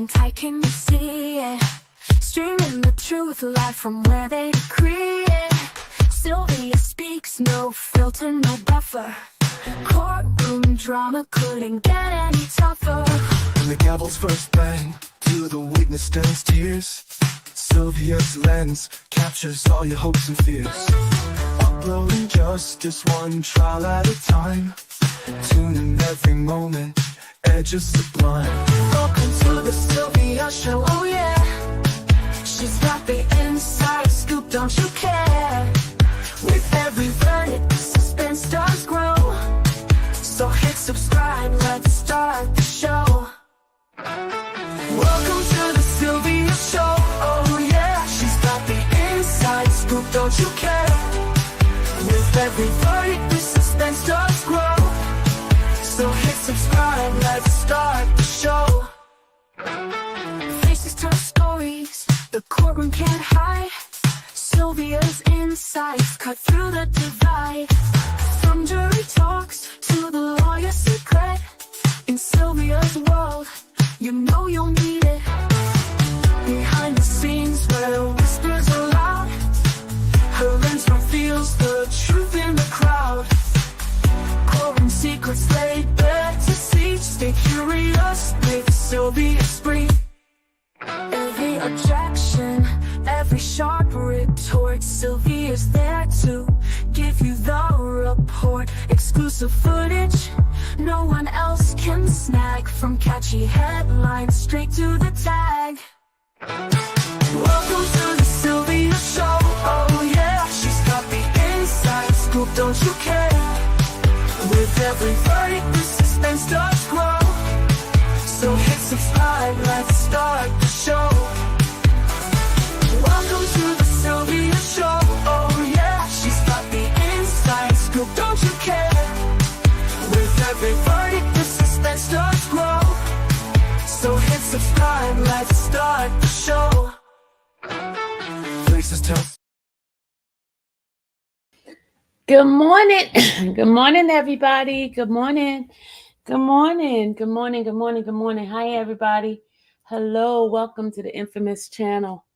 tight, can you see it? Streaming the truth live from where they decree it. Sylvia speaks, no filter, no buffer. Courtroom drama couldn't get any tougher. When the gavel's first bang, to the witness turns tears. Sylvia's lens captures all your hopes and fears. Uploading justice one trial at a time. Tune in every moment, edges sublime. Welcome to the Sylvia Show, oh yeah. She's got the inside scoop, don't you care? With every verdict, the suspense does grow. So hit subscribe, let's start the show. Welcome to the Sylvia Show, oh yeah. She's got the inside scoop, don't you care? With every verdict, the suspense does grow. So hit subscribe, let's start the show. Faces tell stories, the courtroom can't hide. Sylvia's insights cut through the divide. From jury talks to the lawyer's secret. In Sylvia's world, you know you'll need it. Behind the scenes where whispers are loud, her lens reveals the truth in the crowd. Courtroom secrets laid bare to see. Stay curious with Sylvia Spree. Every objection, every sharp retort, Sylvia's there to give you the report. Exclusive footage no one else can snag. From catchy headlines straight to the tag. Welcome to the Sylvia Show, oh yeah. She's got the inside scoop, don't you care? With every verdict, the suspense does grow. So hit subscribe, let's start the show. Welcome to the Sylvia Show, oh yeah. She's got the inside scoop, don't you care? With every verdict, the suspense does grow. So hit subscribe, let's start the show. Faces tell. Good morning. Good morning, everybody. Good morning. Good morning. Good morning. Good morning. Good morning. Hi, everybody. Hello. Welcome to the infamous channel.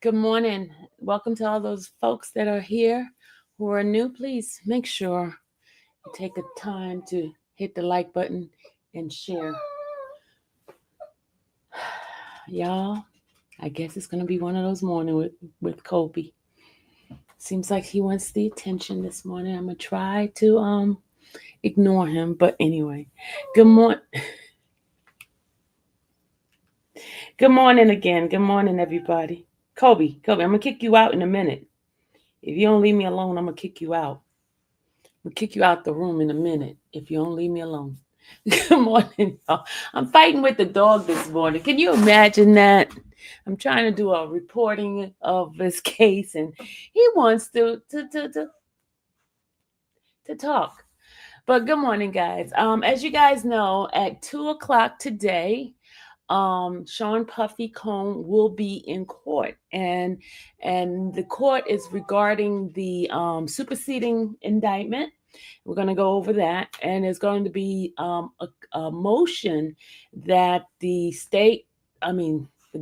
Good morning. Welcome to all those folks that are here who are new. Please make sure you take the time to hit the like button and share. Y'all, I guess it's going to be one of those mornings with Kobe. Seems like he wants the attention this morning. I'm going to try to ignore him. But anyway, good morning. Good morning again. Good morning, everybody. Kobe, I'm going to kick you out in a minute. If you don't leave me alone, I'm going to kick you out. I'm going to kick you out the room in a minute if you don't leave me alone. Good morning, y'all. I'm fighting with the dog this morning. Can you imagine that? I'm trying to do a reporting of this case, and he wants to talk. But good morning, guys. As you guys know, at 2:00 today, Sean Puffy Cone will be in court, and the court is regarding the superseding indictment. We're going to go over that, and it's going to be a motion that the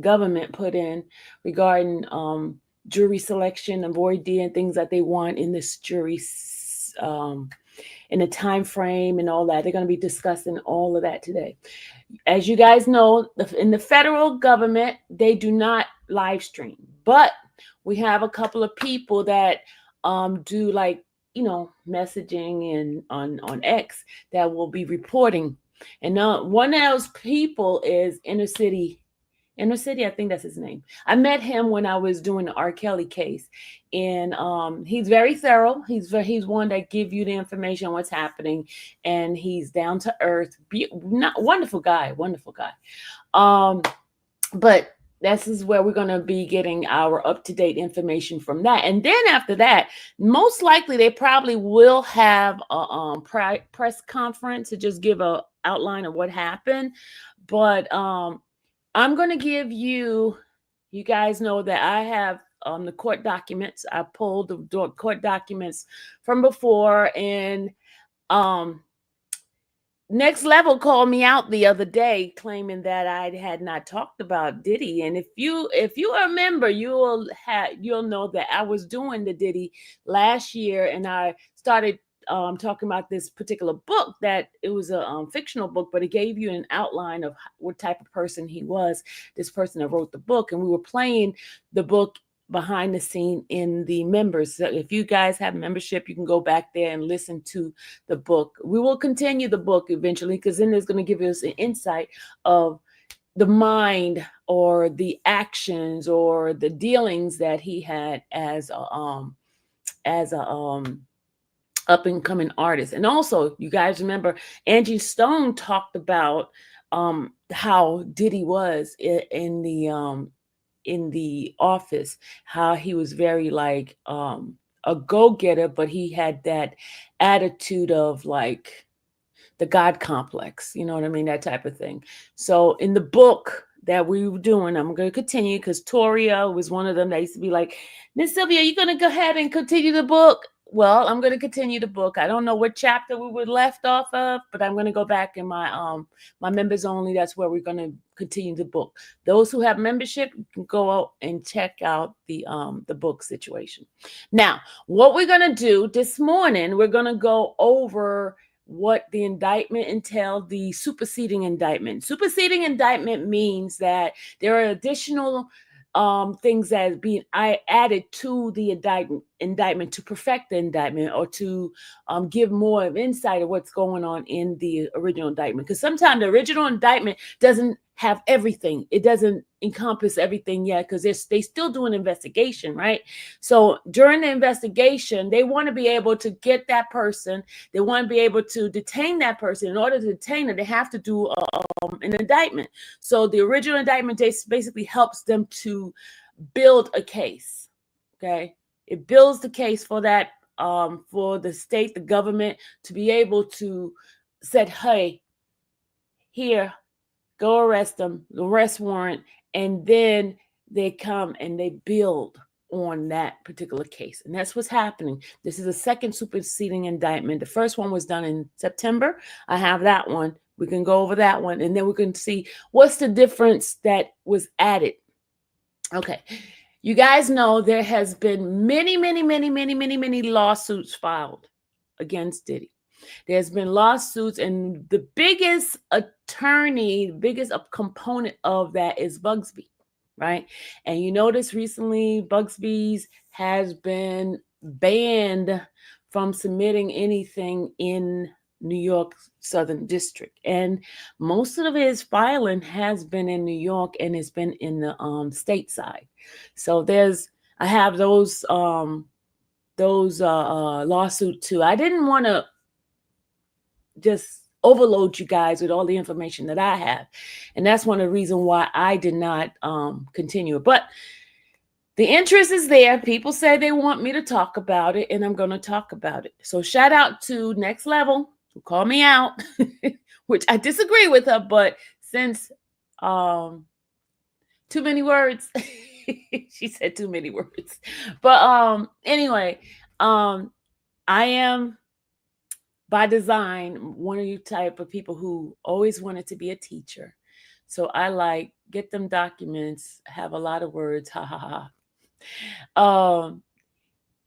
government put in regarding jury selection and voir dire and things that they want in this jury in a time frame and all that. They're going to be discussing all of that today. As you guys know, in the federal government, they do not live stream, but we have a couple of people that do messaging and on X that will be reporting. And one of those people is Inner City, I think that's his name. I met him when I was doing the R. Kelly case, and he's very thorough. He's one that give you the information on what's happening, and he's down to earth. Wonderful guy. But this is where we're going to be getting our up-to-date information from that. And then after that, most likely they probably will have a press conference to just give a outline of what happened. But I'm going to give you guys know that I have the court documents. I pulled the court documents from before, and Next Level called me out the other day, claiming that I had not talked about Diddy. And if you remember, you'll know that I was doing the Diddy last year, and I started talking about this particular book. That it was a fictional book, but it gave you an outline of what type of person he was. This person that wrote the book, and we were playing the book behind the scene in the members. So if you guys have membership, you can go back there and listen to the book. We will continue the book eventually, because then it's going to give us an insight of the mind or the actions or the dealings that he had as a up and coming artist. And also, you guys remember Angie Stone talked about how Diddy was in the office, how he was very like a go-getter, but he had that attitude of like the God complex, you know what I mean? That type of thing. So in the book that we were doing, I'm going to continue, because Toria was one of them that used to be like, Miss Sylvia, you're going to go ahead and continue the book? Well, I'm going to continue the book. I don't know what chapter we were left off of, but I'm going to go back in my members only. That's where we're going to continue the book. Those who have membership can go out and check out the book situation. Now, what we're going to do this morning, we're going to go over what the indictment entailed, the superseding indictment. Superseding indictment means that there are additional things that is being added to the indictment to perfect the indictment, or to give more of insight of what's going on in the original indictment. Because sometimes the original indictment doesn't have everything. It doesn't encompass everything yet, because they still do an investigation, right? So during the investigation, they want to be able to get that person. They want to be able to detain that person. In order to detain it, they have to do an indictment. So the original indictment basically helps them to build a case. Okay, it builds the case for that for the state, the government, to be able to say, hey, here, go arrest them, the arrest warrant, and then they come and they build on that particular case. And that's what's happening. This is the second superseding indictment. The first one was done in September. I have that one. We can go over that one, and then we can see what's the difference that was added. Okay. You guys know there has been many lawsuits filed against Diddy. There's been lawsuits, and the biggest component of that is Bugsby, right? And you notice recently Bugsby's has been banned from submitting anything in New York Southern District, and most of his filing has been in New York, and it's been in the state side. So I have those lawsuits too. I didn't want to just overload you guys with all the information that I have, and that's one of the reasons why I did not continue. But the interest is there. People say they want me to talk about it, and I'm going to talk about it. So shout out to Next Level, who called me out, which I disagree with her, but since too many words, she said too many words. But anyway, I am by design one of you type of people who always wanted to be a teacher. So I like get them documents, have a lot of words, ha ha ha.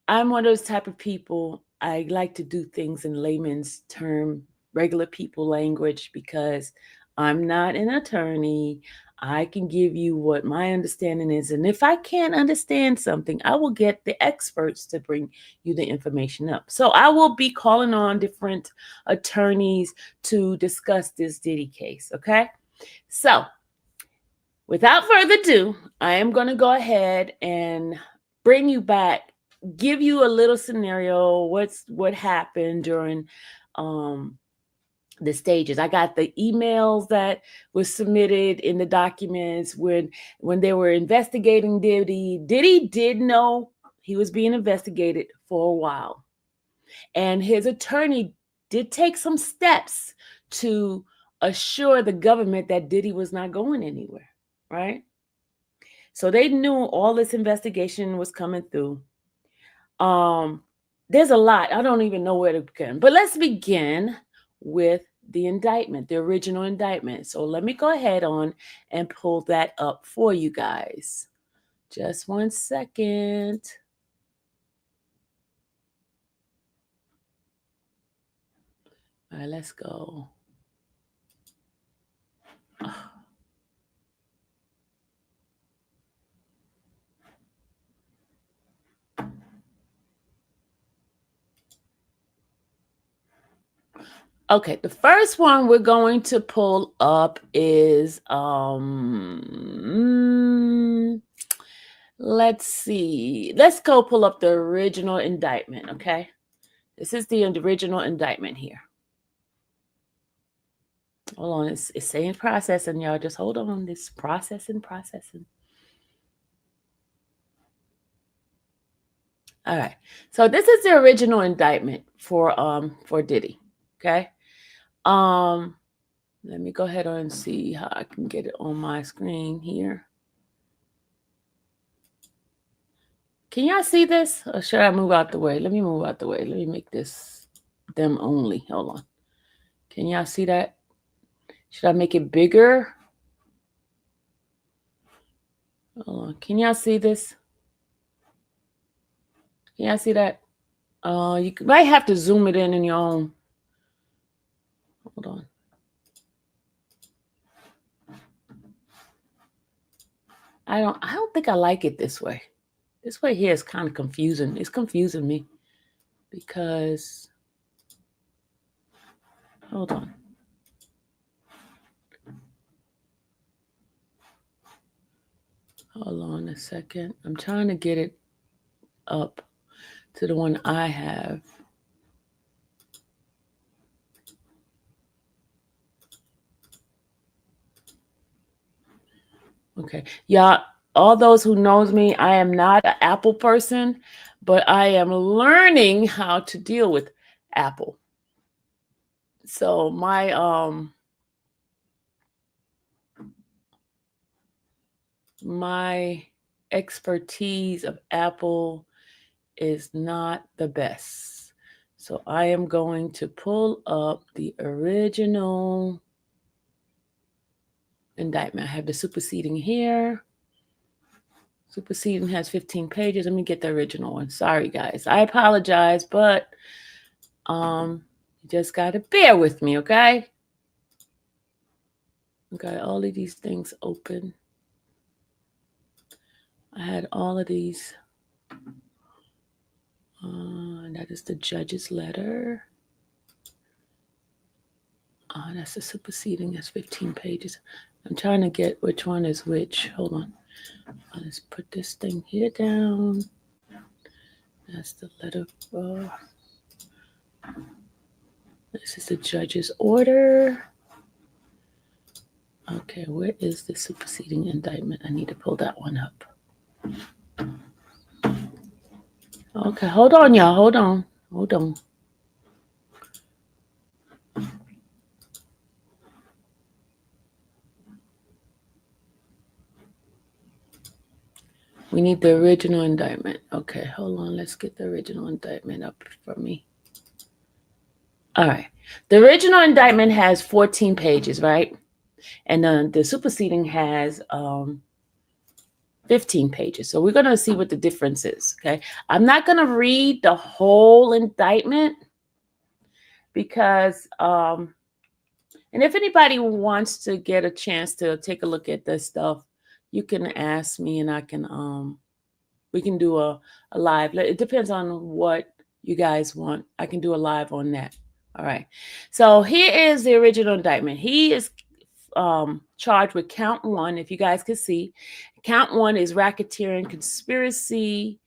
I'm one of those type of people. I like to do things in layman's term, regular people language, because I'm not an attorney. I can give you what my understanding is. And if I can't understand something, I will get the experts to bring you the information up. So I will be calling on different attorneys to discuss this Diddy case. Okay. So without further ado, I am going to go ahead and bring you back, give you a little scenario, what happened during the stages. I got the emails that was submitted in the documents when they were investigating Diddy. Diddy did know he was being investigated for a while, and his attorney did take some steps to assure the government that Diddy was not going anywhere, right? So they knew all this investigation was coming through. There's a lot. I don't even know where to begin. But let's begin with the indictment, the original indictment. So let me go ahead on and pull that up for you guys. Just 1 second. All right, let's go. Okay, the first one we're going to pull up is let's see. Let's go pull up the original indictment, okay? This is the original indictment here. Hold on, it's saying processing, y'all. Just hold on. This processing. All right. So this is the original indictment for Diddy. Okay. Let me go ahead and see how I can get it on my screen here. Can y'all see this? Or should I move out the way? Let me move out the way. Let me make this them only. Hold on. Can y'all see that? Should I make it bigger? Hold on. Can y'all see this? Can y'all see that? You might have to zoom it in your own. Hold on. I don't think I like it this way. This way here is kind of confusing. It's confusing me because, hold on. Hold on a second. I'm trying to get it up to the one I have. Okay. Yeah, all those who knows me, I am not an Apple person, but I am learning how to deal with Apple. So my expertise of Apple is not the best. So I am going to pull up the original indictment. I have the superseding here. Superseding has 15 pages. Let me get the original one. Sorry, guys. I apologize, but you just got to bear with me, okay? Okay, all of these things open. I had all of these. That is the judge's letter. That's the superseding. That's 15 pages. I'm trying to get which one is which. Hold on. Let's put this thing here down. That's the letter. This is the judge's order. Okay, where is the superseding indictment? I need to pull that one up. Okay, hold on, y'all. Hold on. We need the original indictment. Okay, hold on. Let's get the original indictment up for me. All right. The original indictment has 14 pages, right? And then the superseding has 15 pages. So we're going to see what the difference is, okay? I'm not going to read the whole indictment because, and if anybody wants to get a chance to take a look at this stuff, you can ask me and I can, we can do a live. It depends on what you guys want. I can do a live on that. All right. So here is the original indictment. He is charged with count 1. If you guys can see, count 1 is racketeering, conspiracy,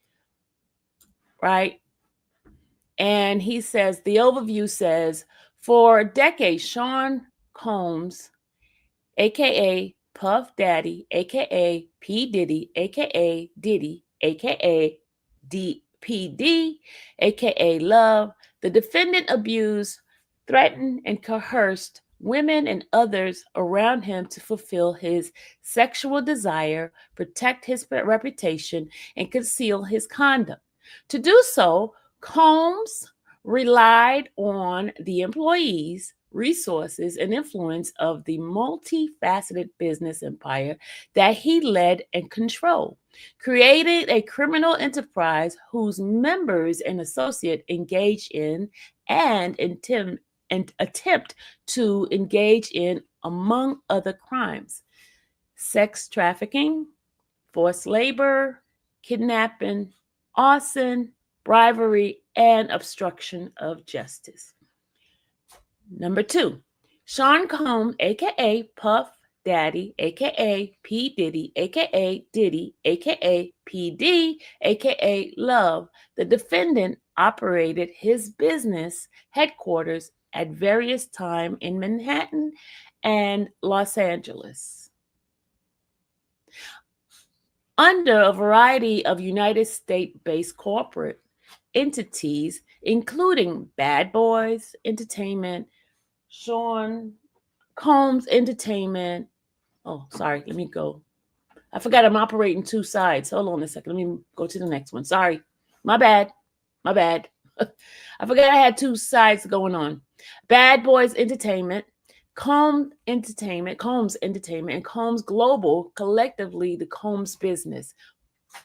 right? And he says, the overview says, for decades, Sean Combs, aka Puff Daddy, aka P. Diddy, aka Diddy, aka DPD, aka Love, the defendant abused, threatened, and coerced women and others around him to fulfill his sexual desire, protect his reputation, and conceal his conduct. To do so, Combs relied on the employees, resources, and influence of the multifaceted business empire that he led and controlled, created a criminal enterprise whose members and associates engage in and attempt to engage in, among other crimes, sex trafficking, forced labor, kidnapping, arson, bribery, and obstruction of justice. Number 2, Sean Combs, aka Puff Daddy, aka P. Diddy, aka Diddy, aka PD, aka Love. The defendant operated his business headquarters at various times in Manhattan and Los Angeles, under a variety of United States-based corporate entities, including Bad Boys Entertainment, Sean Combs Entertainment. Oh, sorry, let me go. I forgot I'm operating two sides. Hold on a second. Let me go to the next one. Sorry. My bad. My bad. I forgot I had two sides going on. Bad Boys Entertainment, Combs Entertainment, and Combs Global, collectively the Combs business.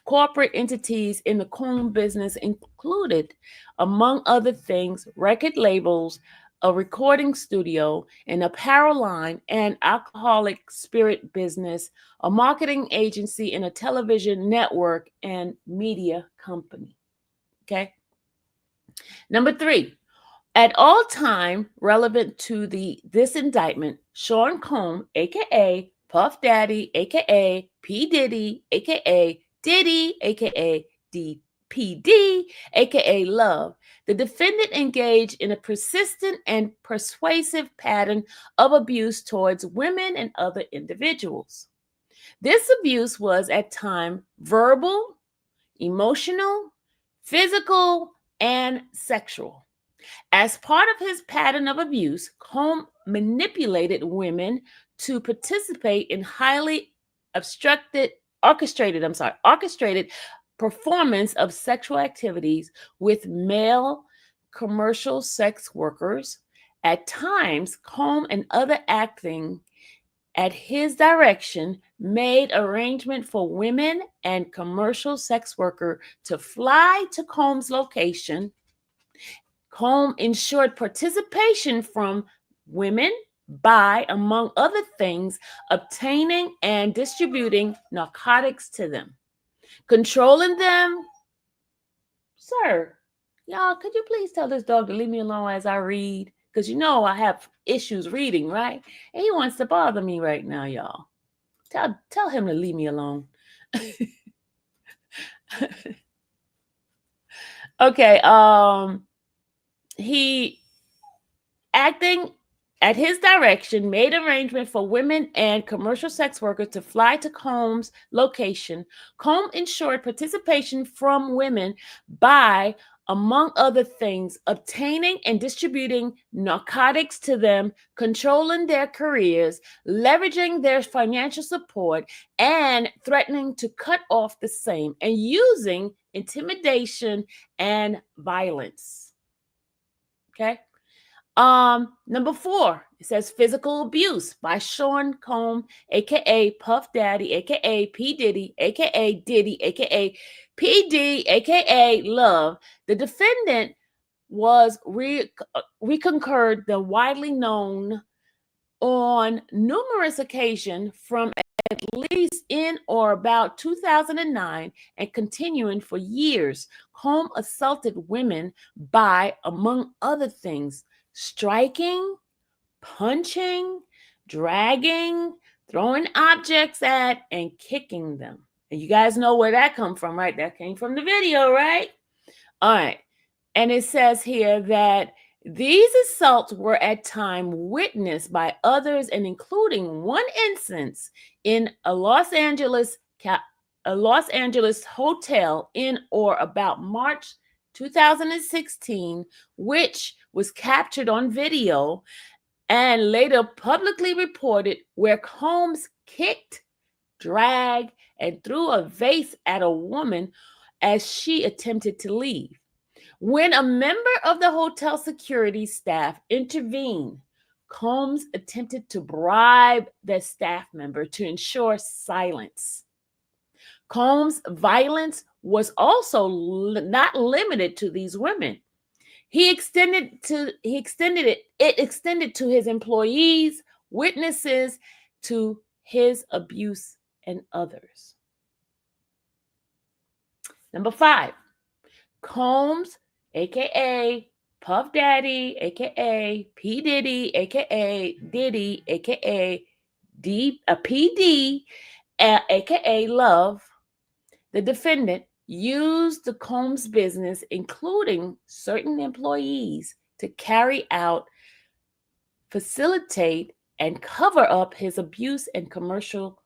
Corporate entities in the Combs business included, among other things, record labels, a recording studio, an apparel line, an alcoholic spirit business, a marketing agency, and a television network and media company. Okay. Number 3, at all time relevant to this indictment, Sean Combs, aka Puff Daddy, aka P. Diddy, aka Diddy, aka DPD, aka Love, the defendant engaged in a persistent and persuasive pattern of abuse towards women and other individuals. This abuse was at times verbal, emotional, physical, and sexual. As part of his pattern of abuse, Combs manipulated women to participate in highly orchestrated performance of sexual activities with male commercial sex workers. At times, Combs and other acting at his direction made arrangement for women and commercial sex worker to fly to Combs' location. Combs ensured participation from women by, among other things, obtaining and distributing narcotics to them, controlling them. Sir, y'all, could you please tell this dog to leave me alone as I read? Because you know I have issues reading, right? And he wants to bother me right now, y'all. Tell him to leave me alone. Okay, he, acting at his direction, made arrangement for women and commercial sex workers to fly to Combs' location. Combs ensured participation from women by, among other things, obtaining and distributing narcotics to them, controlling their careers, leveraging their financial support, and threatening to cut off the same, and using intimidation and violence. Okay. Number 4, it says physical abuse by Sean Combs, aka Puff Daddy, aka P. Diddy, aka Diddy, aka PD, aka Love. The defendant was reconcurred the widely known on numerous occasions from at least in or about 2009 and continuing for years. Combs assaulted women by, among other things, striking, punching, dragging, throwing objects at, and kicking them. And you guys know where that come from, right? That came from the video, right? All right. And it says here that these assaults were at time witnessed by others, and including one instance in a Los Angeles hotel in or about March 2016, which was captured on video and later publicly reported, where Combs kicked, dragged, and threw a vase at a woman as she attempted to leave. When a member of the hotel security staff intervened, Combs attempted to bribe their staff member to ensure silence. Combs' violence was also not limited to these women. He extended it to his employees, witnesses to his abuse, and others. Number 5, Combs, aka Puff Daddy, aka P Diddy, aka Diddy, aka PD, aka Love, the defendant used the Combs business, including certain employees, to carry out, facilitate, and cover up his abuse and commercial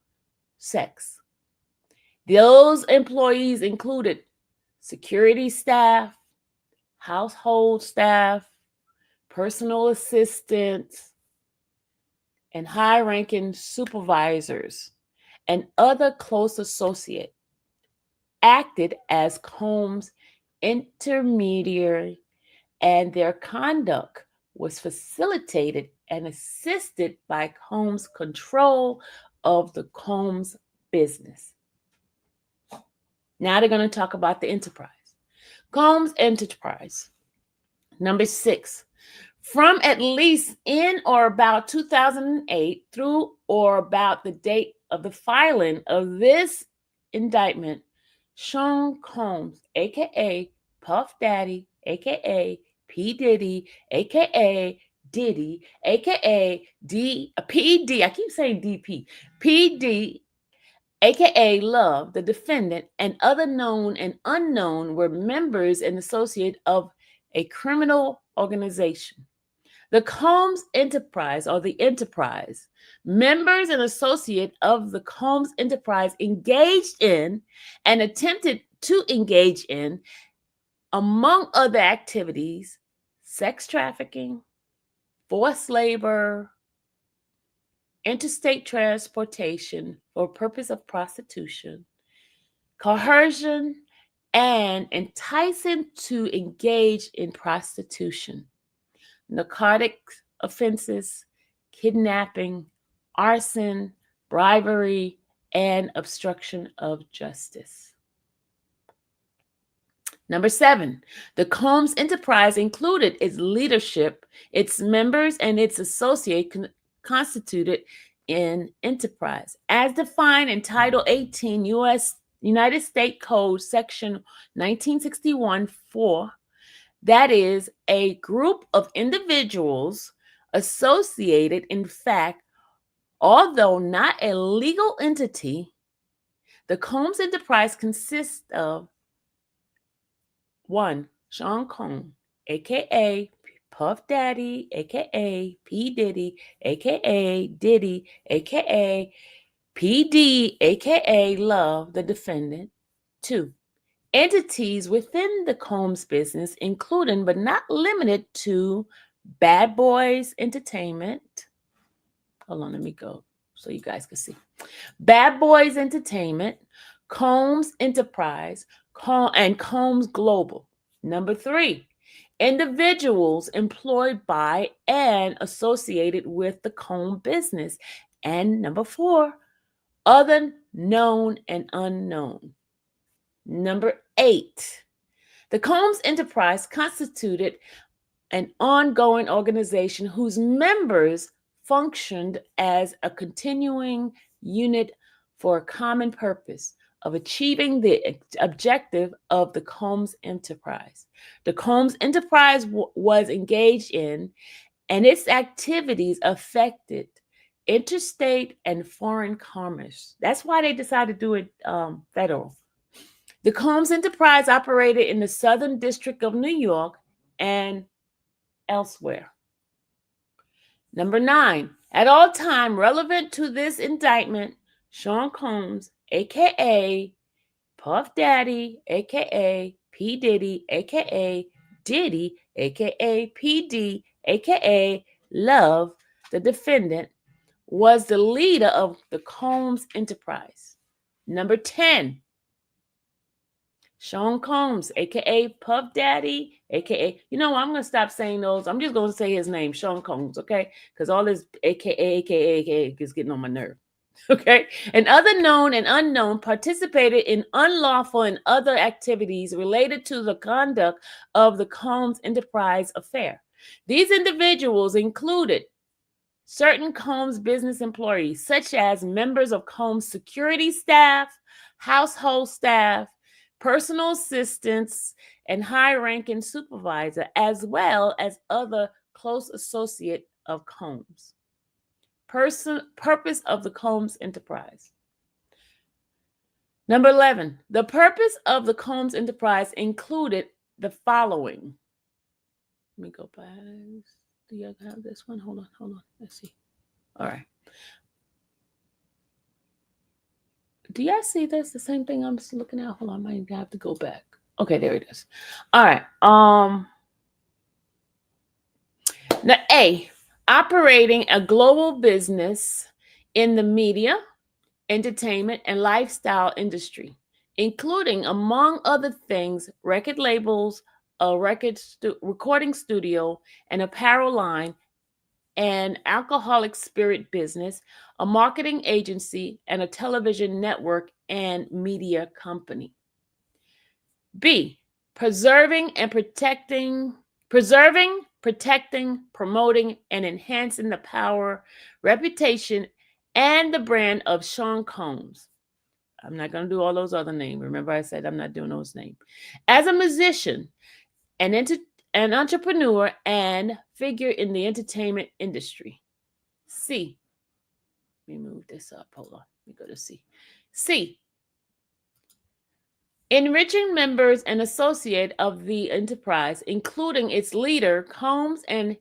sex. Those employees included security staff, household staff, personal assistants, and high-ranking supervisors and other close associates acted as Combs' intermediary, and their conduct was facilitated and assisted by Combs' control of the Combs business. Now they're going to talk about the enterprise. Combs Enterprise. Number 6, from at least in or about 2008 through or about the date of the filing of this indictment, Sean Combs, aka Puff Daddy, aka P Diddy, aka Diddy, aka PD, I keep saying DP, PD, aka Love, the defendant, and other known and unknown were members and associates of a criminal organization. The Combs Enterprise, or the Enterprise, members and associates of the Combs Enterprise engaged in and attempted to engage in, among other activities, sex trafficking, forced labor, interstate transportation for purpose of prostitution, coercion, and enticing to engage in prostitution, narcotic offenses, kidnapping, arson, bribery, and obstruction of justice. Number 7, the Combs Enterprise included its leadership, its members, and its associates constituted an enterprise, as defined in Title 18 United States Code, Section 1961-4. That is, a group of individuals associated, in fact, although not a legal entity. The Combs Enterprise consists of 1, Sean Combs, aka Puff Daddy, aka P Diddy, aka Diddy, aka PD, aka Love, the defendant. 2, entities within the Combs business, including but not limited to Bad Boys Entertainment. Hold on, let me go so you guys can see. Bad Boys Entertainment, Combs Enterprise, and Combs Global. Number 3, individuals employed by and associated with the Combs business. And number 4, other known and unknown. Number 8, the Combs Enterprise constituted an ongoing organization whose members functioned as a continuing unit for a common purpose of achieving the objective of the Combs Enterprise. The Combs Enterprise was engaged in, and its activities affected interstate and foreign commerce. That's why they decided to do it federal. The Combs Enterprise operated in the Southern District of New York and elsewhere. Number 9, at all time relevant to this indictment, Sean Combs, aka Puff Daddy, aka P Diddy, aka Diddy, aka PD, aka Love, the defendant, was the leader of the Combs Enterprise. Number 10, Sean Combs, aka Puff Daddy, aka, you know, I'm gonna stop saying those. I'm just gonna say his name, Sean Combs, okay? Because all this aka is getting on my nerve. Okay, and other known and unknown participated in unlawful and other activities related to the conduct of the Combs Enterprise affair. These individuals included certain Combs business employees, such as members of Combs security staff, household staff, personal assistants, and high-ranking supervisor, as well as other close associate of Combs. Purpose of the Combs Enterprise. Number 11, the purpose of the Combs Enterprise included the following. Let me go back. Do you have this one? Hold on. Let's see. All right. Do y'all see this? The same thing I'm looking at? Hold on, I might have to go back. Okay, there it is. All right. Now, A, operating a global business in the media, entertainment, and lifestyle industry, including, among other things, record labels, a recording studio, an apparel line, an alcoholic spirit business, a marketing agency, and a television network and media company. B, preserving, protecting, promoting, and enhancing the power, reputation, and the brand of Sean Combs. I'm not going to do all those other names. Remember, I said I'm not doing those names. As a musician, an entrepreneur, and figure in the entertainment industry. C. Let me move this up. Hold on. Let me go to C. C. Enriching members and associate of the enterprise, including its leader, Combs, and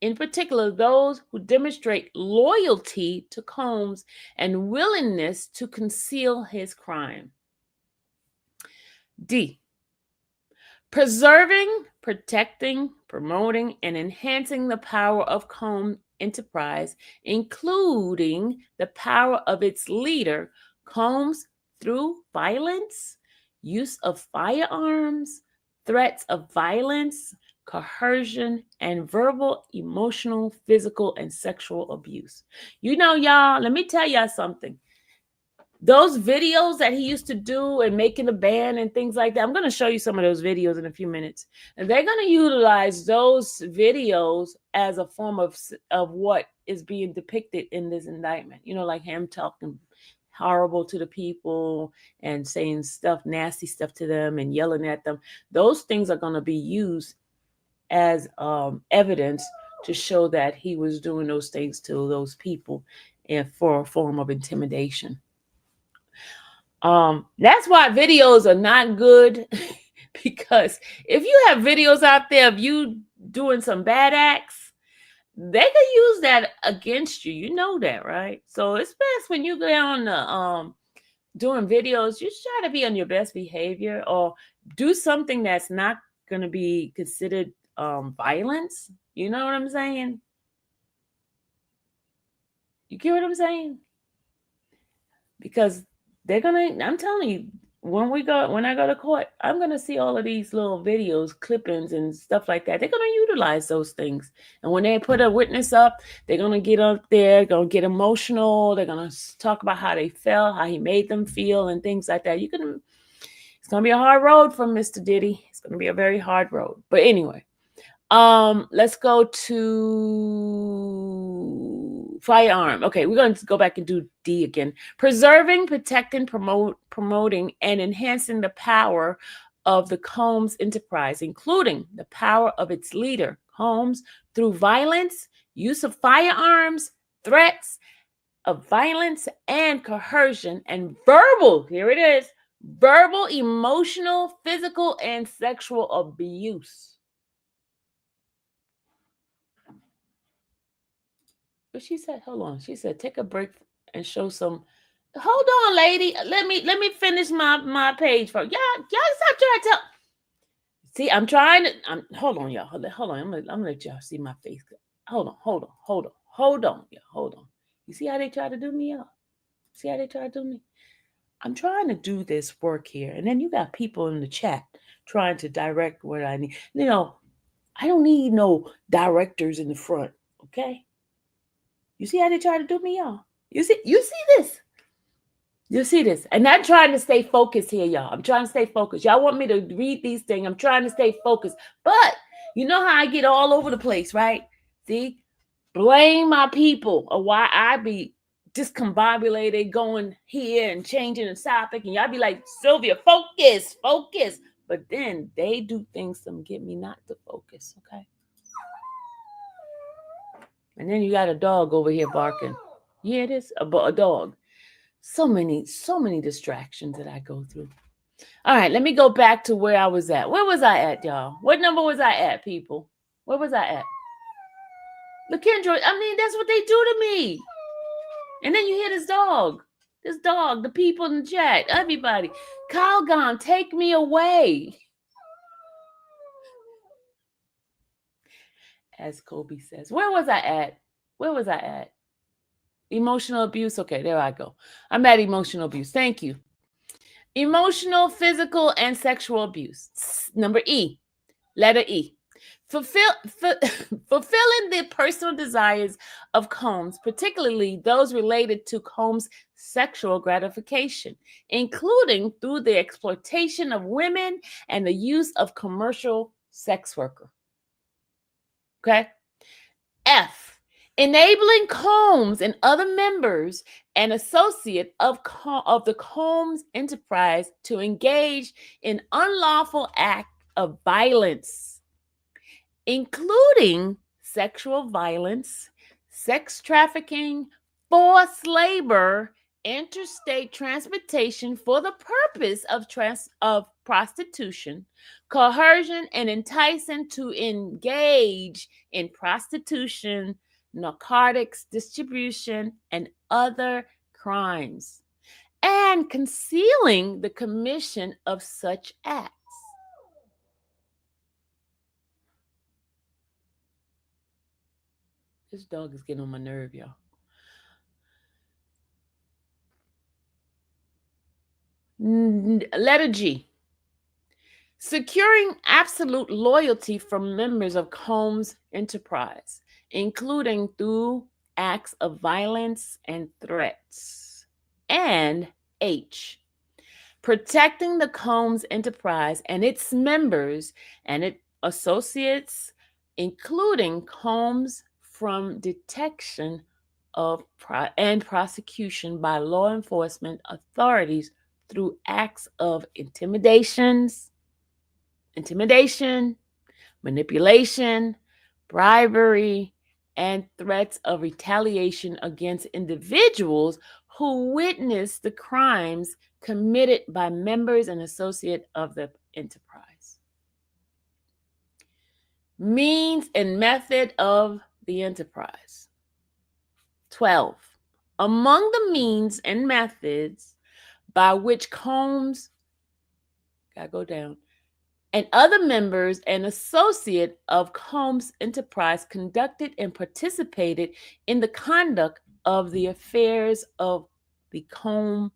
in particular, those who demonstrate loyalty to Combs and willingness to conceal his crime. D. Preserving, protecting, promoting, and enhancing the power of Combs Enterprise, including the power of its leader, Combs, through violence, use of firearms, threats of violence, coercion, and verbal, emotional, physical, and sexual abuse. You know, y'all, let me tell y'all something. Those videos that he used to do and making a band and things like that, I'm going to show you some of those videos in a few minutes. And they're going to utilize those videos as a form of what is being depicted in this indictment. You know, like him talking horrible to the people and saying stuff, nasty stuff to them and yelling at them. Those things are going to be used as evidence to show that he was doing those things to those people and for a form of intimidation. That's why videos are not good, because if you have videos out there of you doing some bad acts, they could use that against you. You know that, right? So it's best when you go on the doing videos, you try to be on your best behavior or do something that's not going to be considered violence. You know what I'm saying? You get what I'm saying? Because they're gonna, I'm telling you, when I go to court, I'm gonna see all of these little videos, clippings, and stuff like that. They're gonna utilize those things. And when they put a witness up, they're gonna get up there, gonna get emotional. They're gonna talk about how they felt, how he made them feel, and things like that. It's gonna be a hard road for Mr. Diddy. It's gonna be a very hard road. But anyway, let's go to firearm. Okay, we're going to go back and do D again. Preserving, protecting, promoting, and enhancing the power of the Combs Enterprise, including the power of its leader, Combs, through violence, use of firearms, threats of violence and coercion, and verbal, here it is, verbal, emotional, physical, and sexual abuse. But she said, hold on. She said, take a break and show some. Hold on, lady. Let me finish my page for y'all. Stop trying to tell. See, I'm trying to. Hold on, y'all. Hold on. I'm gonna let y'all see my face. Hold on, y'all. Hold on. You see how they try to do me, y'all? See how they try to do me? I'm trying to do this work here. And then you got people in the chat trying to direct what I need. I don't need no directors in the front. Okay. You see how they try to do me, y'all? You see this? You see this? And I'm trying to stay focused here, y'all. I'm trying to stay focused. Y'all want me to read these things. I'm trying to stay focused. But you know how I get all over the place, right? See? Blame my people or why I be discombobulated going here and changing the topic. And y'all be like, Sylvia, focus. But then they do things to get me not to focus, okay? And then you got a dog over here barking. Yeah, it is a dog. So many distractions that I go through. All right, let me go back to where I was at. Where was I at, y'all? What number was I at, people? Where was I at? LaKendra, that's what they do to me. And then you hear this dog, the people in the chat, everybody. Calgon, take me away. As Kobe says. Where was I at? Emotional abuse. Okay, there I go. I'm at emotional abuse. Thank you. Emotional, physical, and sexual abuse. Number E. Letter E. Fulfilling the personal desires of Combs, particularly those related to Combs' sexual gratification, including through the exploitation of women and the use of commercial sex worker. Okay? F. Enabling Combs and other members and associate of the Combs enterprise to engage in unlawful act of violence, including sexual violence, sex trafficking, forced labor, interstate transportation for the purpose of prostitution, coercion, and enticing to engage in prostitution, narcotics distribution, and other crimes, and concealing the commission of such acts. This dog is getting on my nerve, y'all. Letter G. Securing absolute loyalty from members of Combs enterprise, including through acts of violence and threats. And H. Protecting the Combs enterprise and its members and its associates, including Combs, from detection of and prosecution by law enforcement authorities through acts of intimidation, manipulation, bribery, and threats of retaliation against individuals who witness the crimes committed by members and associates of the enterprise. Means and method of the enterprise. 12. Among the means and methods by which Combs, gotta go down, and other members and associate of Combs enterprise conducted and participated in the conduct of the affairs of the Combs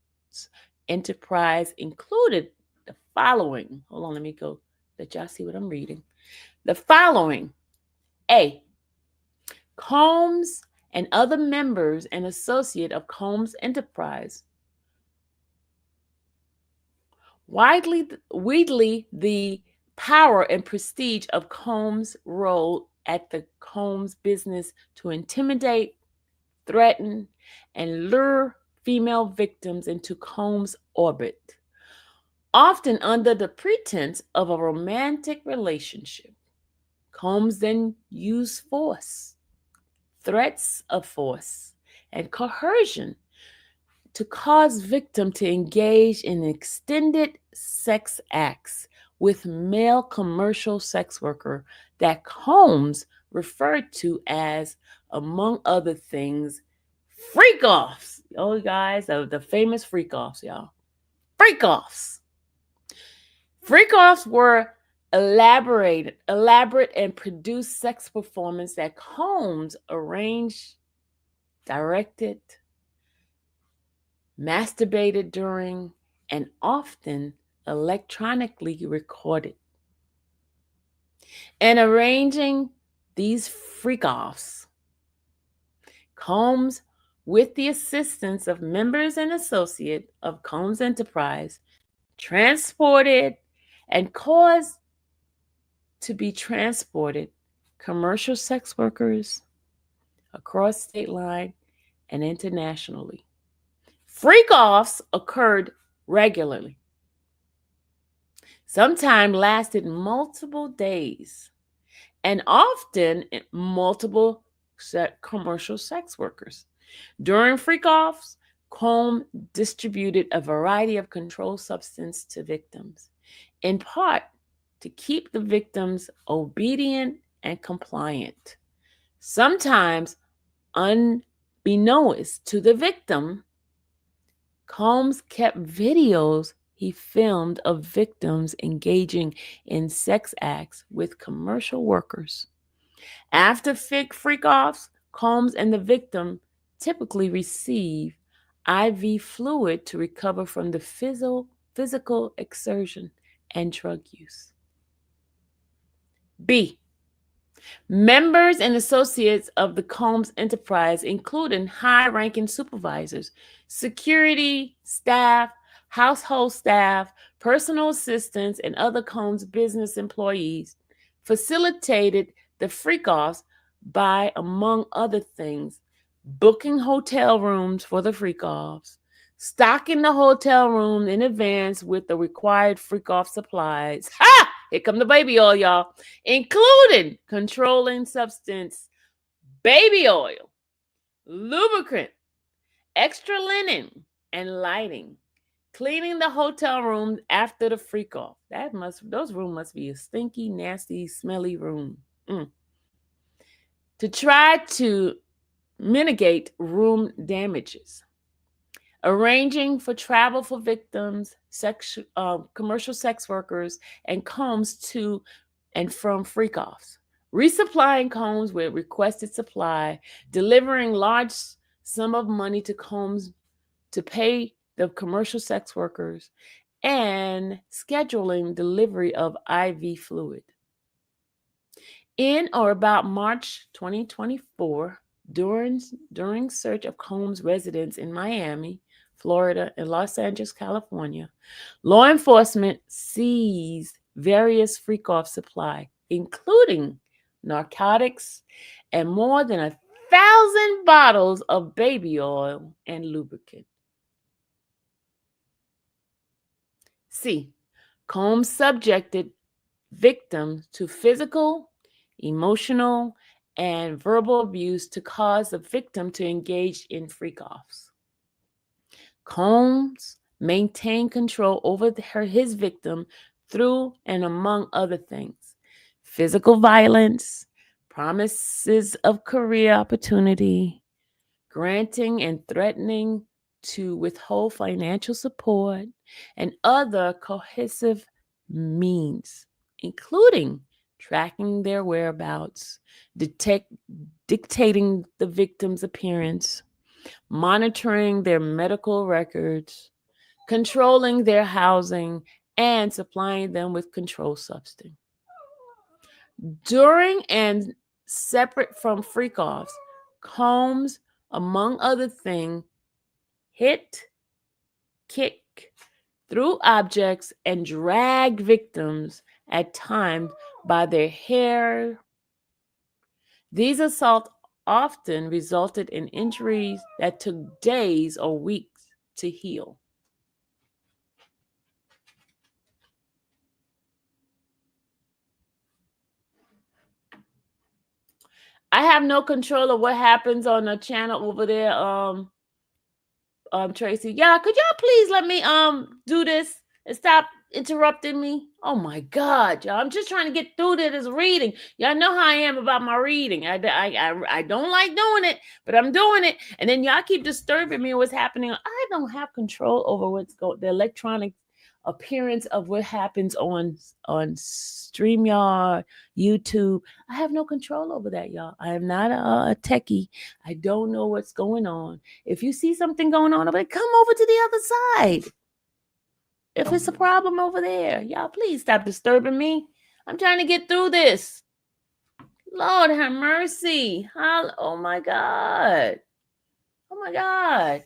enterprise included the following. Hold on, let me go. Let y'all see what I'm reading. The following. A. Combs and other members and associate of Combs enterprise widely the power and prestige of Combs' role at the Combs business to intimidate, threaten, and lure female victims into Combs' orbit, often under the pretense of a romantic relationship. Combs then used force, threats of force, and coercion to cause victim to engage in extended sex acts with male commercial sex worker that Combs referred to as, among other things, freak-offs. Oh, guys, the famous freak-offs, y'all. Freak-offs. Freak-offs were elaborate and produced sex performance that Combs arranged, directed, masturbated during, and often electronically recorded. In arranging these freak-offs, Combs, with the assistance of members and associates of Combs Enterprise, transported and caused to be transported commercial sex workers across state line and internationally. Freak-offs occurred regularly, sometimes lasted multiple days, and often multiple commercial sex workers. During freak-offs, Combe distributed a variety of controlled substance to victims, in part to keep the victims obedient and compliant. Sometimes, unbeknownst to the victim, Combs kept videos he filmed of victims engaging in sex acts with commercial workers. After freak-offs, Combs and the victim typically receive IV fluid to recover from the physical exertion and drug use. B. Members and associates of the Combs Enterprise, including high-ranking supervisors, security staff, household staff, personal assistants, and other Combs business employees, facilitated the freak-offs by, among other things, booking hotel rooms for the freak-offs, stocking the hotel room in advance with the required freak-off supplies. Ha! Here come the baby oil, y'all. Including controlling substance, baby oil, lubricant, extra linen, and lighting. Cleaning the hotel room after the freak-off. Those rooms must be a stinky, nasty, smelly room. To try to mitigate room damages. Arranging for travel for victims, commercial sex workers, and Combs to and from freak-offs. Resupplying Combs with requested supply, delivering large sum of money to Combs to pay the commercial sex workers, and scheduling delivery of IV fluid. In or about March 2024, during search of Combs' residence in Miami, Florida, and Los Angeles, California, law enforcement seized various freak-off supply, including narcotics and more than 1,000 bottles of baby oil and lubricant. C. Combs subjected victims to physical, emotional, and verbal abuse to cause the victim to engage in freak-offs. Combs maintained control over his victim through and among other things, physical violence, promises of career opportunity, granting and threatening to withhold financial support, and other coercive means, including tracking their whereabouts, dictating the victim's appearance, monitoring their medical records, controlling their housing, and supplying them with controlled substance. During and separate from freak-offs, Combs, among other things, hit, kick, threw objects, and dragged victims at times by their hair. These assaults often resulted in injuries that took days or weeks to heal. I have no control of what happens on the channel over there, Tracy. Yeah, could y'all please let me do this and stop interrupting me? Oh my God, y'all! I'm just trying to get through this reading. Y'all know how I am about my reading. I don't like doing it, but I'm doing it, and then y'all keep disturbing me. What's happening? I don't have control over the electronic appearance of what happens on StreamYard, YouTube. I have no control over that, y'all. I am not a techie. I don't know what's going on. If you see something going on, I'm like, come over to the other side. if it's a problem over there, y'all please stop disturbing me. I'm trying to get through this. Lord have mercy. Oh my God. Oh my God.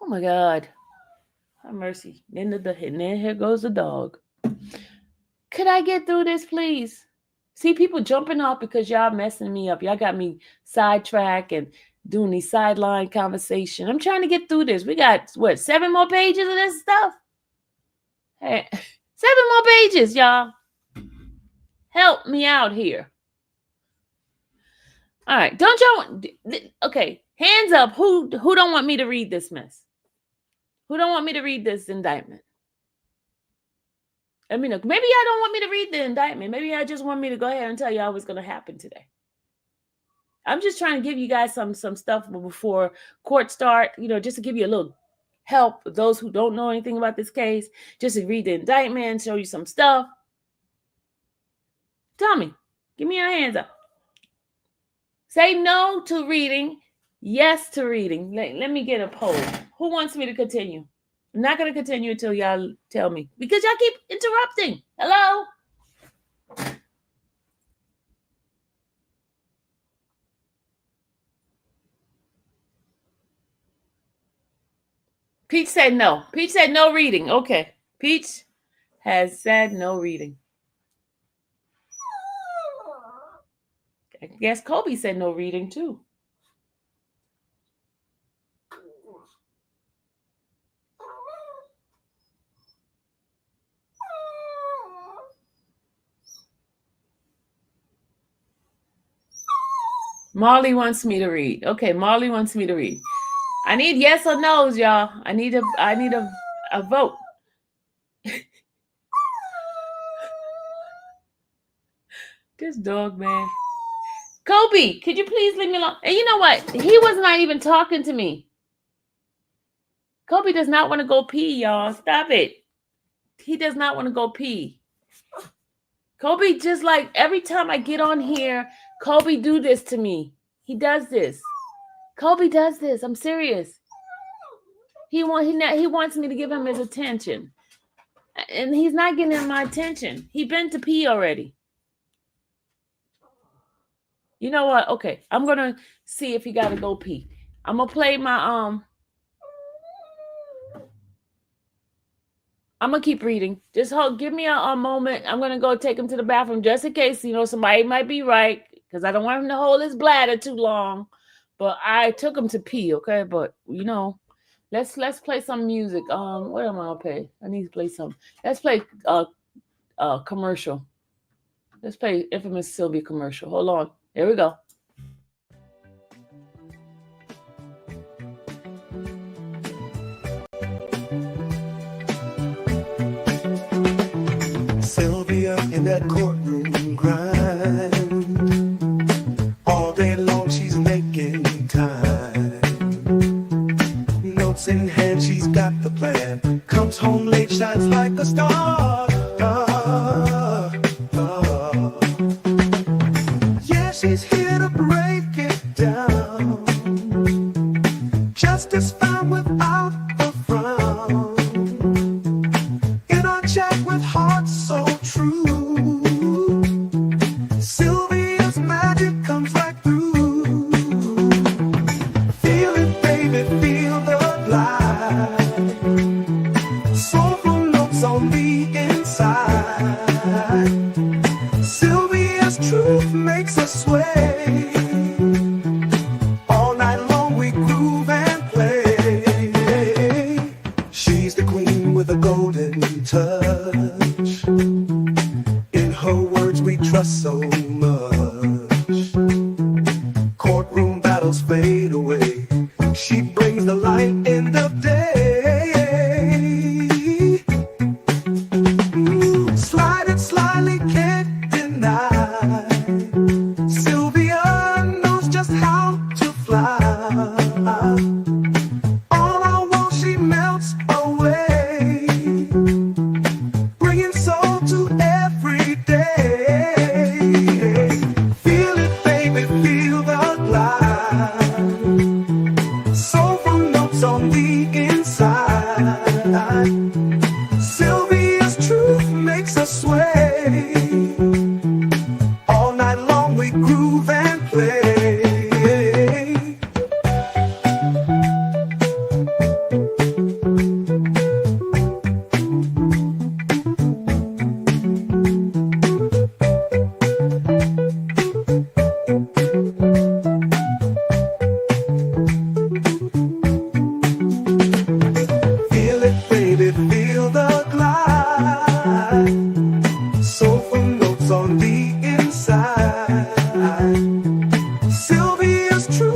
Oh my God. Have mercy. And then here goes the dog. Could I get through this, please? See, people jumping off because y'all messing me up. Y'all got me sidetracked and doing these sideline conversation. I'm trying to get through this. We got, what, 7 more pages of this stuff? Hey, 7 more pages, y'all. Help me out here. All right. Don't y'all... Okay. Hands up. Who don't want me to read this mess? Who don't want me to read this indictment? I mean, maybe y'all don't want me to read the indictment. Maybe y'all just want me to go ahead and tell y'all what's going to happen today. I'm just trying to give you guys some stuff before court start, just to give you a little help with those who don't know anything about this case, just to read the indictment, show you some stuff. Tell me. Give me your hands up. Say no to reading, yes to reading. Let me get a poll. Who wants me to continue? I'm not going to continue until y'all tell me, because y'all keep interrupting. Hello? Peach said no. Peach said no reading. Okay. Peach has said no reading. I guess Kobe said no reading too. Marley wants me to read. Okay, Marley wants me to read. I need yes or no's, y'all. I need a vote. This dog, man. Kobe, could you please leave me alone? And you know what? He was not even talking to me. Kobe does not want to go pee, y'all. Stop it. He does not want to go pee. Kobe, just like every time I get on here, Kobe do this to me. He does this. Kobe does this. I'm serious. He wants me to give him his attention. And he's not getting my attention. He been to pee already. You know what? Okay. I'm going to see if he got to go pee. I'm going to play my I'm going to keep reading. Just give me a moment. I'm going to go take him to the bathroom just in case, somebody might be right, because I don't want him to hold his bladder too long. But I took him to pee, okay? But, let's play some music. What am I going to play? I need to play some. Let's play a commercial. Let's play Infamous Sylvia commercial. Hold on. Here we go. Sylvia in that courtroom grind. All day long she's making time. Notes in hand, she's got the plan. Comes home late, shines like a star. Yeah, she's here to break it down. Justice found without a frown. In our chat with hearts so true, Sylvia's magic comes right through. Feel it, baby, feel the light. Soulful notes on the inside. Sylvia's truth makes us sway. All night long we groove and play. She's the queen with a golden touch. In her words we trust so much. Courtroom battles fade away. She brings the light in the day. Slide it slyly, can't deny. Sylvia knows just how to fly. All I want, she melts away, bringing soul to every day. Feel it, baby, feel the light. Soulful notes on the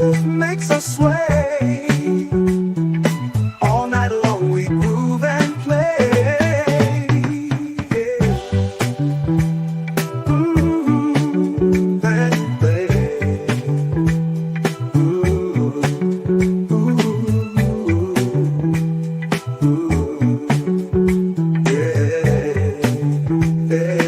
groove makes us sway. All night long we groove and play. Groove and play. Ooh, ooh, ooh, yeah, yeah.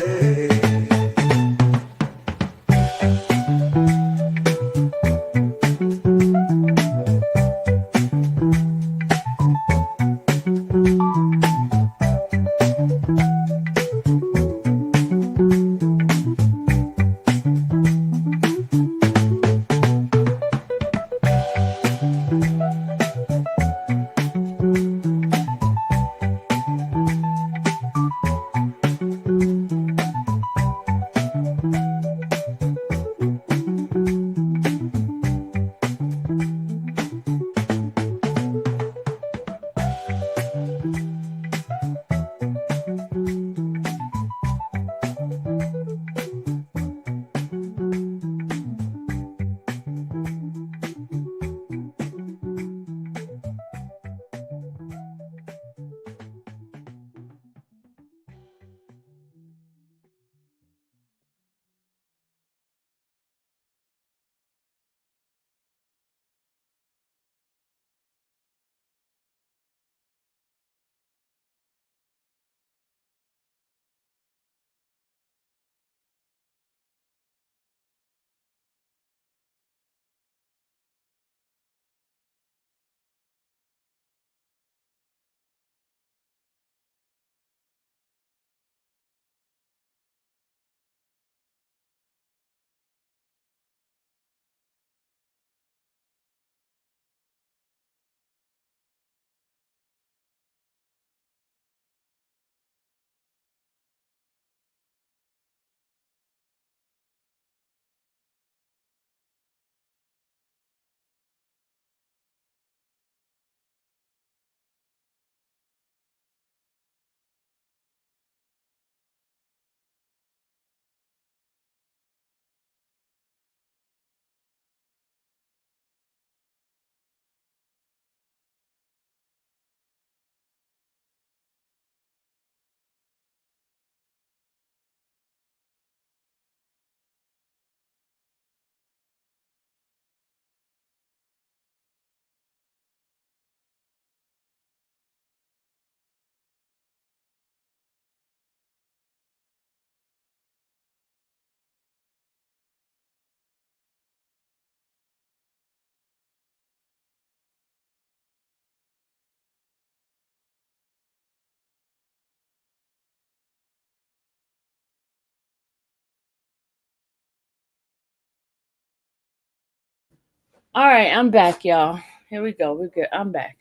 All right, I'm back, y'all. Here we go. We're good. I'm back.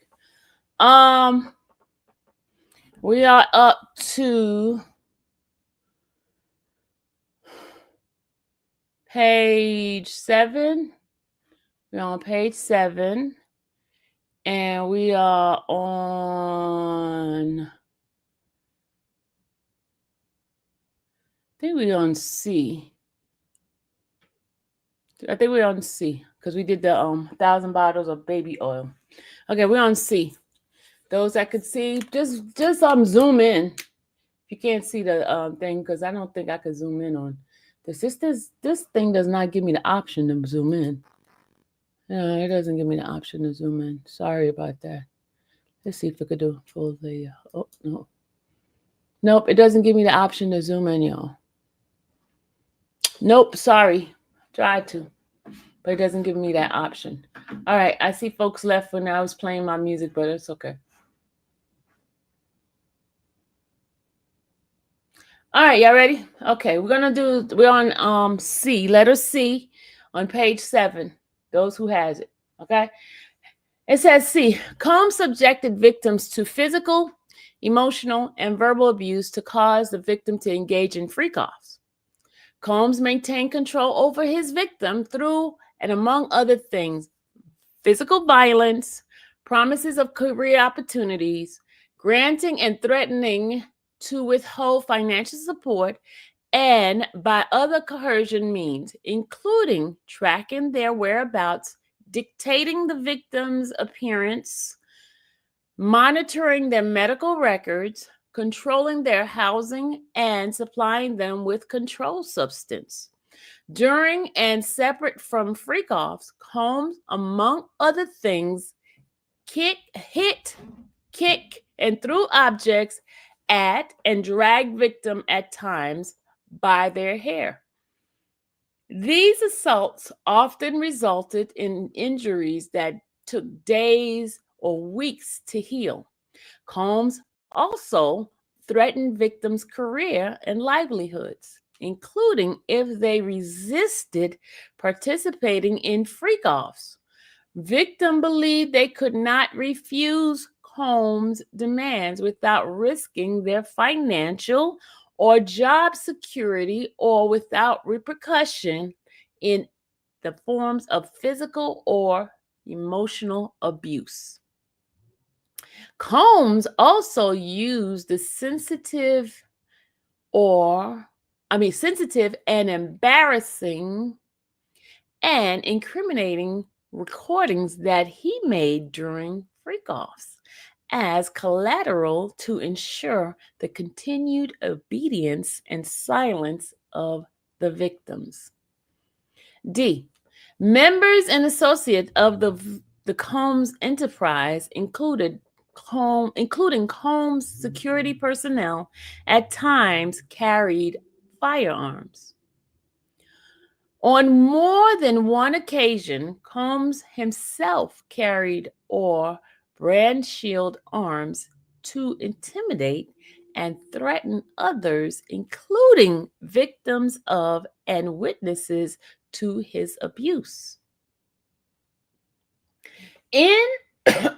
Um, we are up to page 7. We're on page 7. And we are on, I think we're on C. I think we're on C because we did the 1,000 bottles of baby oil. Okay, we're on C. Those that could see, just zoom in. If you can't see the thing, because I don't think I could zoom in on this. This thing does not give me the option to zoom in. No, it doesn't give me the option to zoom in. Sorry about that. Let's see if we could do full layer. Oh no. Nope, it doesn't give me the option to zoom in, y'all. Nope, sorry. Tried to, but it doesn't give me that option. All right, I see folks left when I was playing my music, but it's okay. All right, y'all ready? Okay, we're on C, letter C, on page 7. Those who has it, okay? It says C, Combs subjected victims to physical, emotional, and verbal abuse to cause the victim to engage in freak-offs. Combs maintained control over his victim through, and among other things, physical violence, promises of career opportunities, granting and threatening to withhold financial support, and by other coercion means, including tracking their whereabouts, dictating the victim's appearance, monitoring their medical records, controlling their housing, and supplying them with control substance. During and separate from freak-offs, Combs, among other things, hit, kick, and threw objects at and drag victim at times by their hair. These assaults often resulted in injuries that took days or weeks to heal. Combs also threatened victims' career and livelihoods, including if they resisted participating in freak-offs. Victims believed they could not refuse Combs' demands without risking their financial or job security or without repercussion in the forms of physical or emotional abuse. Combs also used the sensitive and embarrassing and incriminating recordings that he made during freak-offs as collateral to ensure the continued obedience and silence of the victims. D. Members and associates of the Combs enterprise including Combs security personnel at times carried firearms. On more than one occasion, Combs himself carried or brandished arms to intimidate and threaten others, including victims of and witnesses to his abuse. In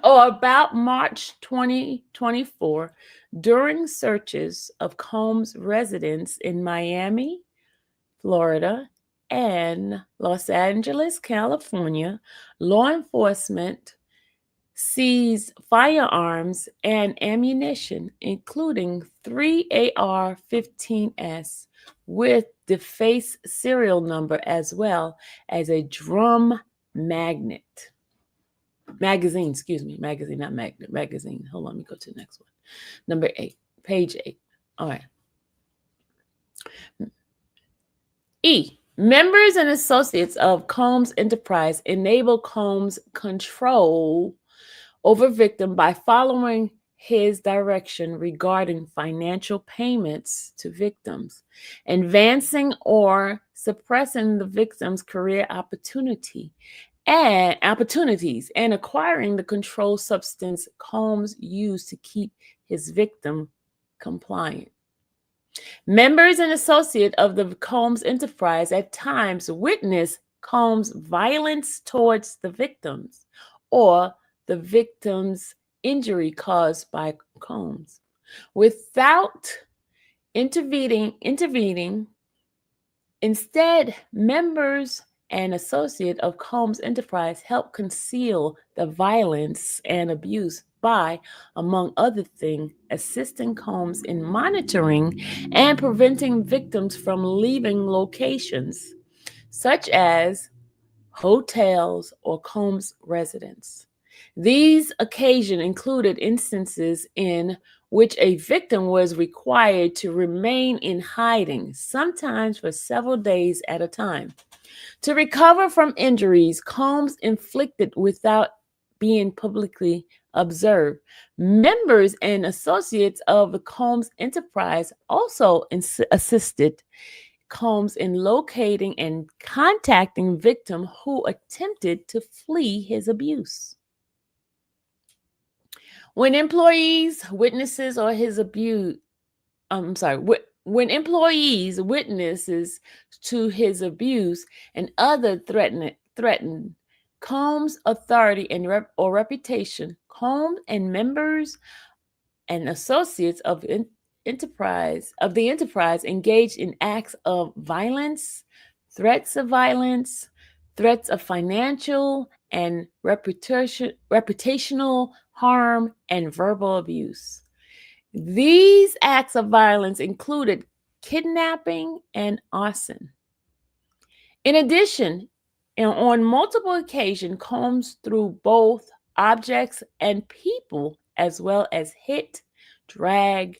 or about March 2024, during searches of Combs' residence in Miami, Florida, and Los Angeles, California, law enforcement seized firearms and ammunition, including 3 AR-15s with defaced serial number, as well as a drum magazine. Not magnet, magazine. Hold on, let me go to the next one. Number 8, page 8. All right. E. Members and associates of Combs Enterprise enable Combs' control over victim by following his direction regarding financial payments to victims, advancing or suppressing the victim's career opportunities, and acquiring the controlled substance Combs used to keep his victim compliant. Members and associates of the Combs Enterprise at times witness Combs' violence towards the victims or the victim's injury caused by Combs. Without intervening, instead, members and associates of Combs Enterprise help conceal the violence and abuse by, among other things, assisting Combs in monitoring and preventing victims from leaving locations, such as hotels or Combs' residence. These occasions included instances in which a victim was required to remain in hiding, sometimes for several days at a time, to recover from injuries Combs inflicted without being publicly observed. Members and associates of the Combs Enterprise also assisted Combs in locating and contacting victims who attempted to flee his abuse. When employees, witnesses, or his abuse, when employees, witnesses to his abuse, and other threaten Combs' authority and or reputation, Combs and members and associates of the enterprise engaged in acts of violence, threats of violence, threats of financial and reputational harm, and verbal abuse. These acts of violence included kidnapping and arson. In addition, And on multiple occasions, combs through both objects and people, as well as hit, dragged,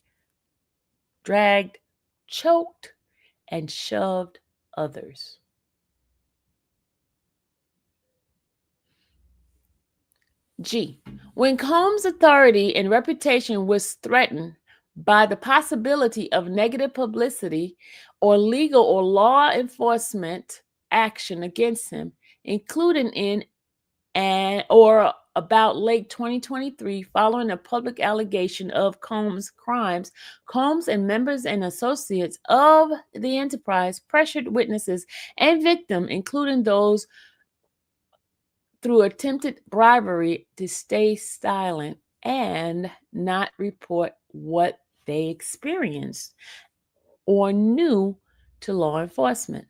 choked, and shoved others. G. When Combs' authority and reputation was threatened by the possibility of negative publicity or legal or law enforcement action against him, including in and or about late 2023, following a public allegation of Combs' crimes, Combs and members and associates of the enterprise pressured witnesses and victims, including those through attempted bribery, to stay silent and not report what they experienced or knew to law enforcement.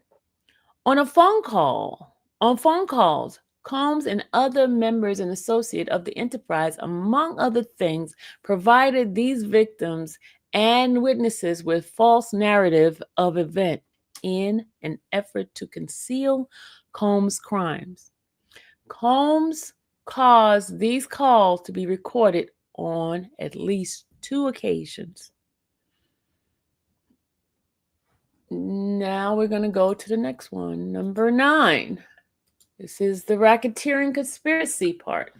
On phone calls, Combs and other members and associates of the enterprise, among other things, provided these victims and witnesses with false narrative of event in an effort to conceal Combs' crimes. Combs caused these calls to be recorded on at least 2 occasions. Now we're going to go to the next one, number 9. This is the racketeering conspiracy part.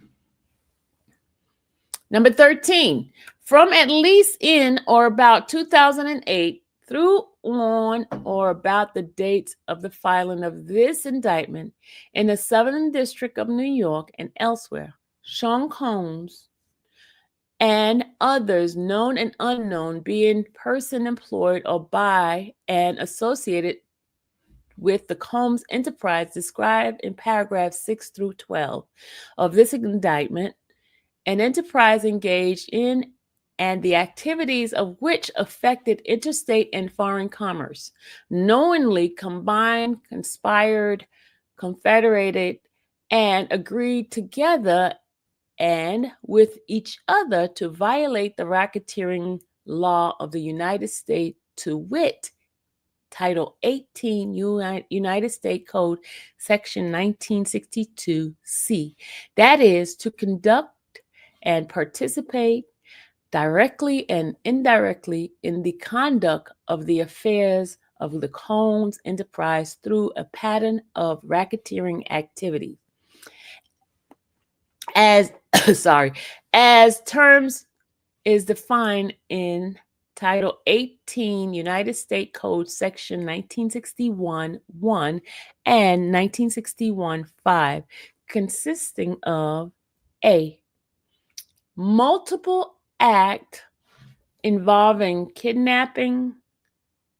Number 13, from at least in or about 2008 through on or about the dates of the filing of this indictment in the Southern District of New York and elsewhere, Sean Combs and others known and unknown being person employed or by and associated with the Combs enterprise described in paragraphs 6 through 12 of this indictment, an enterprise engaged in and the activities of which affected interstate and foreign commerce, knowingly combined, conspired, confederated, and agreed together and with each other to violate the racketeering law of the United States, to wit, Title 18 United States Code, Section 1962C. That is, to conduct and participate directly and indirectly in the conduct of the affairs of the Combs enterprise through a pattern of racketeering activity. As as terms is defined in Title 18 United States Code Section 1961-1 and 1961-5, consisting of A. Multiple act involving kidnapping,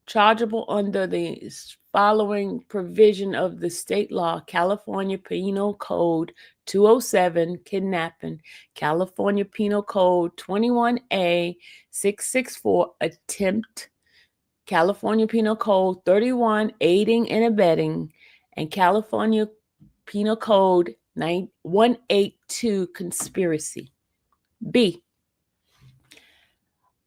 chargeable under the following provision of the state law: California Penal Code 207, kidnapping; California Penal Code 21A 664, attempt; California Penal Code 31, aiding and abetting; and California Penal Code 182, conspiracy. B.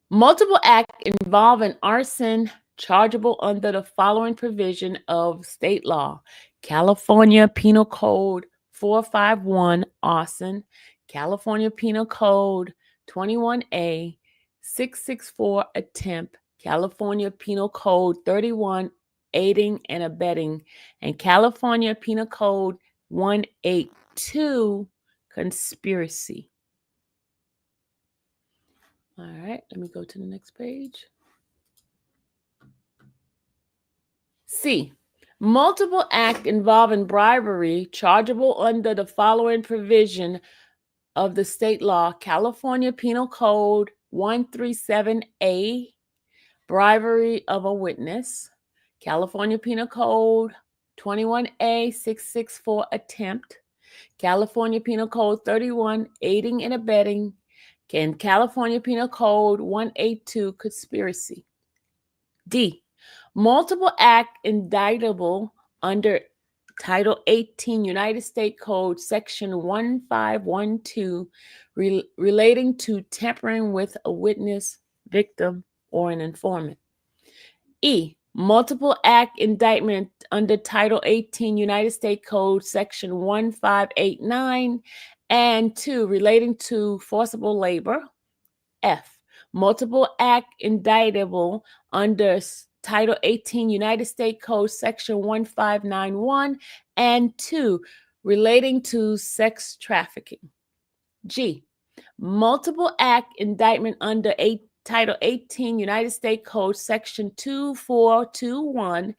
Multiple act involving arson, chargeable under the following provision of state law: California Penal Code 451, arson; California Penal Code 21A 664, attempt; California Penal Code 31, aiding and abetting; and California Penal Code 182, conspiracy. All right, let me go to the next page. C. Multiple act involving bribery, chargeable under the following provision of the state law: California Penal Code 137A, bribery of a witness; California Penal Code 21A 664, attempt; California Penal Code 31, aiding and abetting; and California Penal Code 182, conspiracy. D. Multiple act indictable under Title 18 United States Code Section 1512, relating to tampering with a witness, victim, or an informant. E. multiple act indictment under Title 18 United States Code Section 1589, and 2, relating to forcible labor. F, multiple act indictable under Title 18 United States Code Section 1591, and 2, relating to sex trafficking. G, multiple act indictment under Title 18 United States Code Section 2421,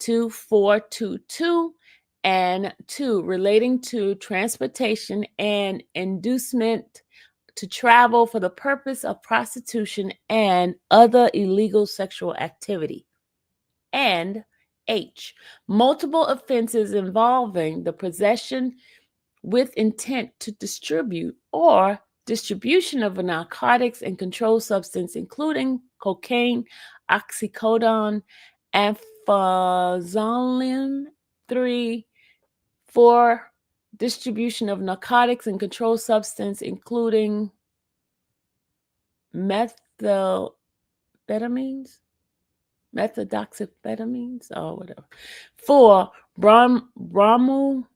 2422, and 2, relating to transportation and inducement to travel for the purpose of prostitution and other illegal sexual activity. And H, multiple offenses involving the possession with intent to distribute or distribution of narcotics and controlled substance, including cocaine, oxycodone, amphetamine. 3, 4, distribution of narcotics and controlled substance, including methamphetamines, methadoxyphetamines, or whatever. 4, bromo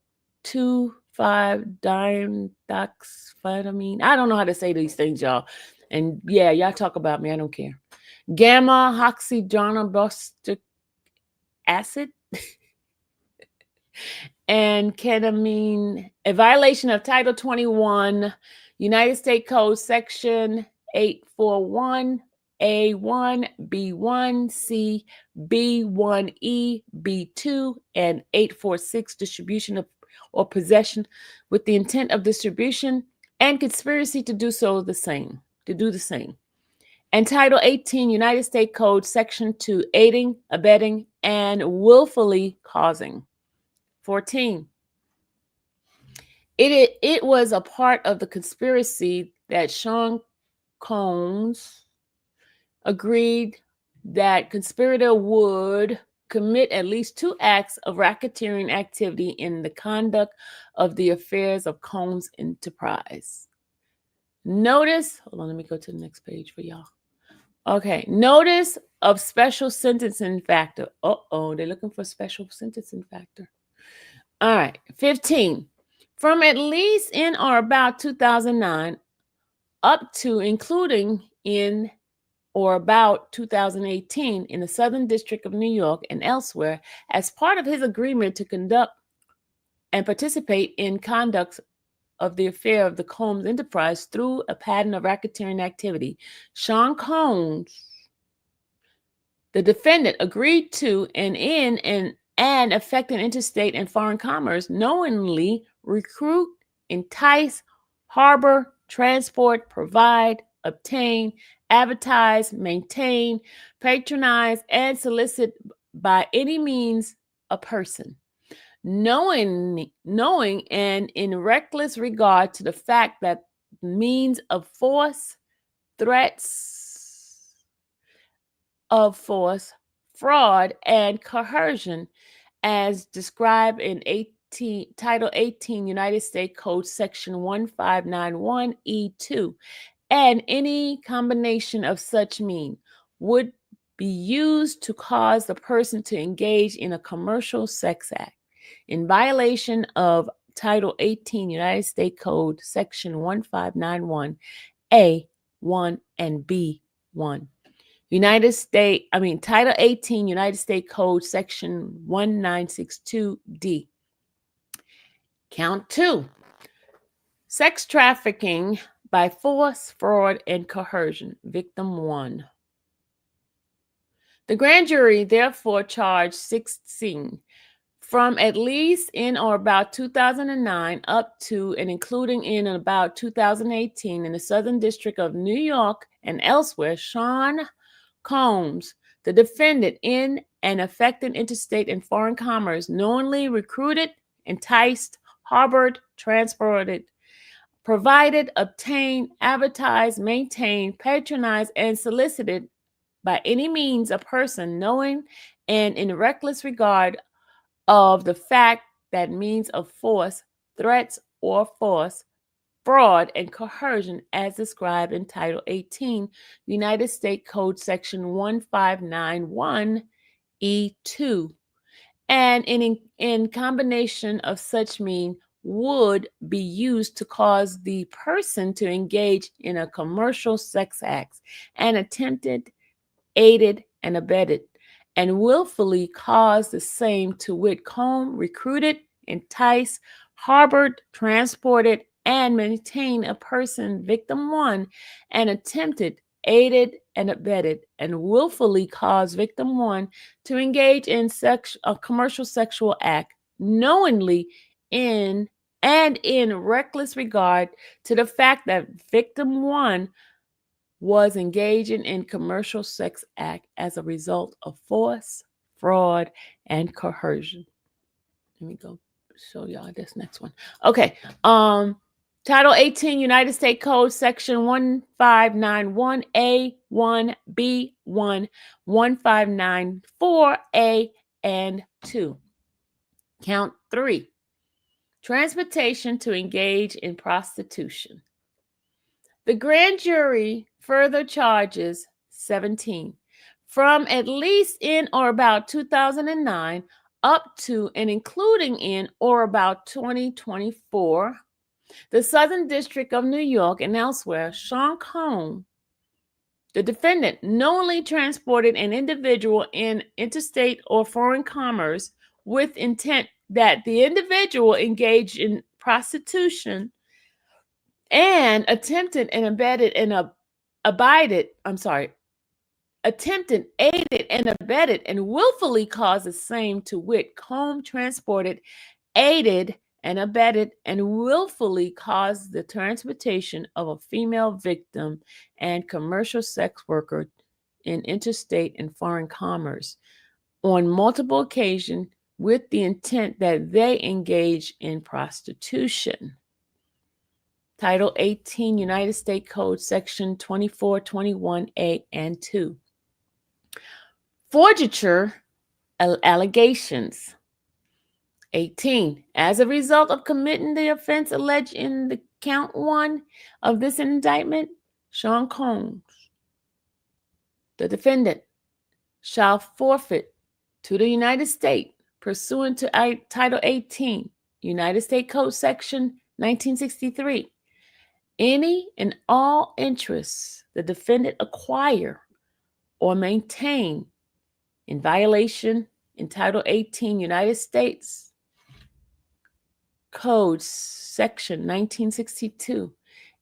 2,5-dimethoxyphetamine. I don't know how to say these things, y'all. And yeah, y'all talk about me. I don't care. Gamma hydroxybutyrate acid and ketamine, a violation of Title 21 United States Code Section 841. A1, B1, C, B1E, B2, and 846, distribution of or possession with the intent of distribution, and conspiracy to do the same. And Title 18 United States Code Section 2, aiding, abetting, and willfully causing. 14. It was a part of the conspiracy that Sean Combs agreed that conspirator would commit at least 2 acts of racketeering activity in the conduct of the affairs of Combs Enterprise. Notice, hold on, let me go to the next page for y'all. Okay, notice of special sentencing factor. They're looking for special sentencing factor. All right, 15. From at least in or about 2009 up to including in or about 2018 in the Southern District of New York and elsewhere, as part of his agreement to conduct and participate in conduct of the affair of the Combs Enterprise through a pattern of racketeering activity, Sean Combs, the defendant, agreed to and affecting interstate and foreign commerce, knowingly recruit, entice, harbor, transport, provide, obtain, advertise, maintain, patronize, and solicit by any means a person, knowing and in reckless regard to the fact that means of force, threats of force, fraud, and coercion, as described in Title 18 United States Code Section 1591E2, and any combination of such means would be used to cause the person to engage in a commercial sex act in violation of Title 18 United States Code Section 1591A1 and B1. Title 18 United States Code Section 1962D. Count 2. Sex trafficking by force, fraud, and coercion. Victim 1. The grand jury therefore charged 16 from at least in or about 2009 up to and including in and about 2018 in the Southern District of New York and elsewhere, Sean Combs, the defendant, in and affecting interstate and foreign commerce, knowingly recruited, enticed, harbored, transported, provided, obtained, advertised, maintained, patronized, and solicited by any means a person knowing and in reckless regard of the fact that means of force, threats, or force, fraud, and coercion as described in Title 18 United States Code Section 1591 E2, and in combination of such mean would be used to cause the person to engage in a commercial sex act and attempted, aided, and abetted, and willfully caused the same to wit comb, recruited, entice, harbored, transported, and maintain a person, victim one, and attempted, aided, and abetted, and willfully caused victim one to engage in a commercial sexual act knowingly in and in reckless regard to the fact that victim one was engaging in commercial sex act as a result of force, fraud, and coercion. Let me go show y'all this next one. Okay. Title 18 United States Code Section 1591A, 1B1, 1594A, and 2. Count 3. Transportation to engage in prostitution. The grand jury further charges 17 from at least in or about 2009 up to and including in or about 2024. The Southern District of New York and elsewhere, Sean Combs, the defendant, knowingly transported an individual in interstate or foreign commerce with intent that the individual engaged in prostitution and attempted and abetted and attempted, aided, and abetted, and willfully caused the same to wit, comb, transported, aided, and abetted, and willfully caused the transportation of a female victim and commercial sex worker in interstate and foreign commerce on multiple occasions with the intent that they engage in prostitution. Title 18 United States Code Section 2421A and 2. Forgery allegations. 18. As a result of committing the offense alleged in the count 1 of this indictment, Sean Combs, the defendant, shall forfeit to the United States, pursuant to Title 18 United States Code Section 1963, any and all interests the defendant acquire or maintain in violation in Title 18 United States Code Section 1962,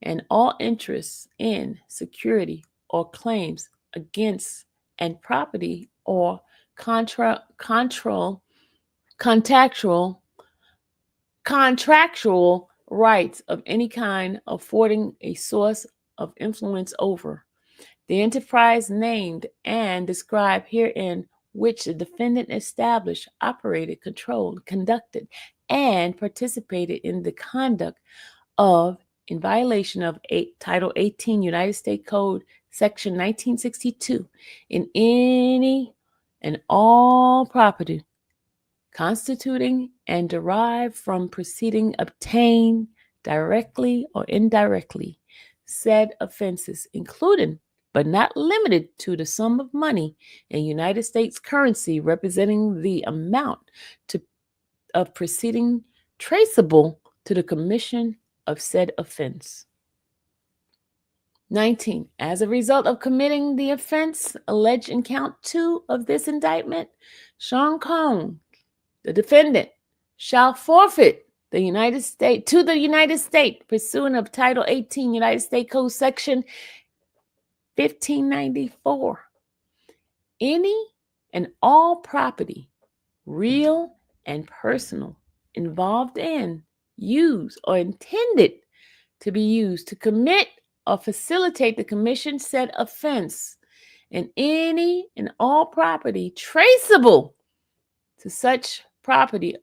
and all interests in security or claims against and property or contractual rights of any kind affording a source of influence over the enterprise named and described herein, which the defendant established, operated, controlled, conducted, and participated in the conduct of in violation of Title 18 United States Code Section 1962 in any and all property constituting and derived from proceeding obtained directly or indirectly said offenses, including but not limited to the sum of money in United States currency representing the amount of proceeding traceable to the commission of said offense. 19. As a result of committing the offense alleged in count 2 of this indictment, Sean Combs, the defendant, shall forfeit the United States pursuant of Title 18 United States Code Section 1594 any and all property, real and personal, involved in, used, or intended to be used to commit or facilitate the commission said offense, and any and all property traceable to such property,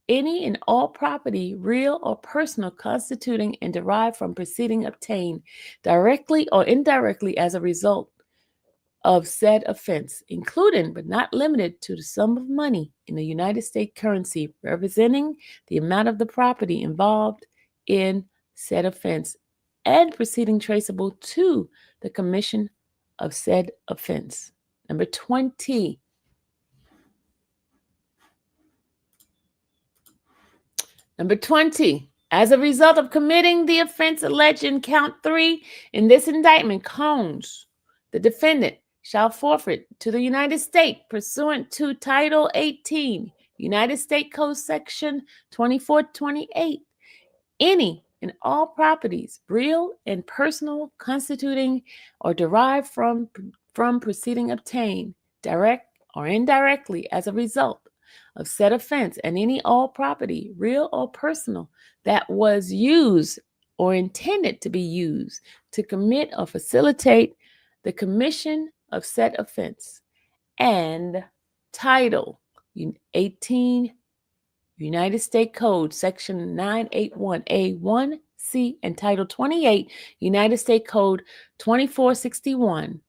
any and all property, real or personal, constituting and derived from proceeding obtained directly or indirectly as a result of said offense, including but not limited to the sum of money in the United States currency representing the amount of the property involved in said offense and proceeding traceable to the commission of said offense. Number 20. Number 20, as a result of committing the offense alleged in count 3 in this indictment, Combs, the defendant, shall forfeit to the United States pursuant to Title 18, United States Code Section 2428, any and all properties, real and personal, constituting or derived from proceeding obtained, direct or indirectly as a result of said offense, and any all property, real or personal, that was used or intended to be used to commit or facilitate the commission of said offense, and Title 18 United States Code Section 981A1C and Title 28 United States Code 2461,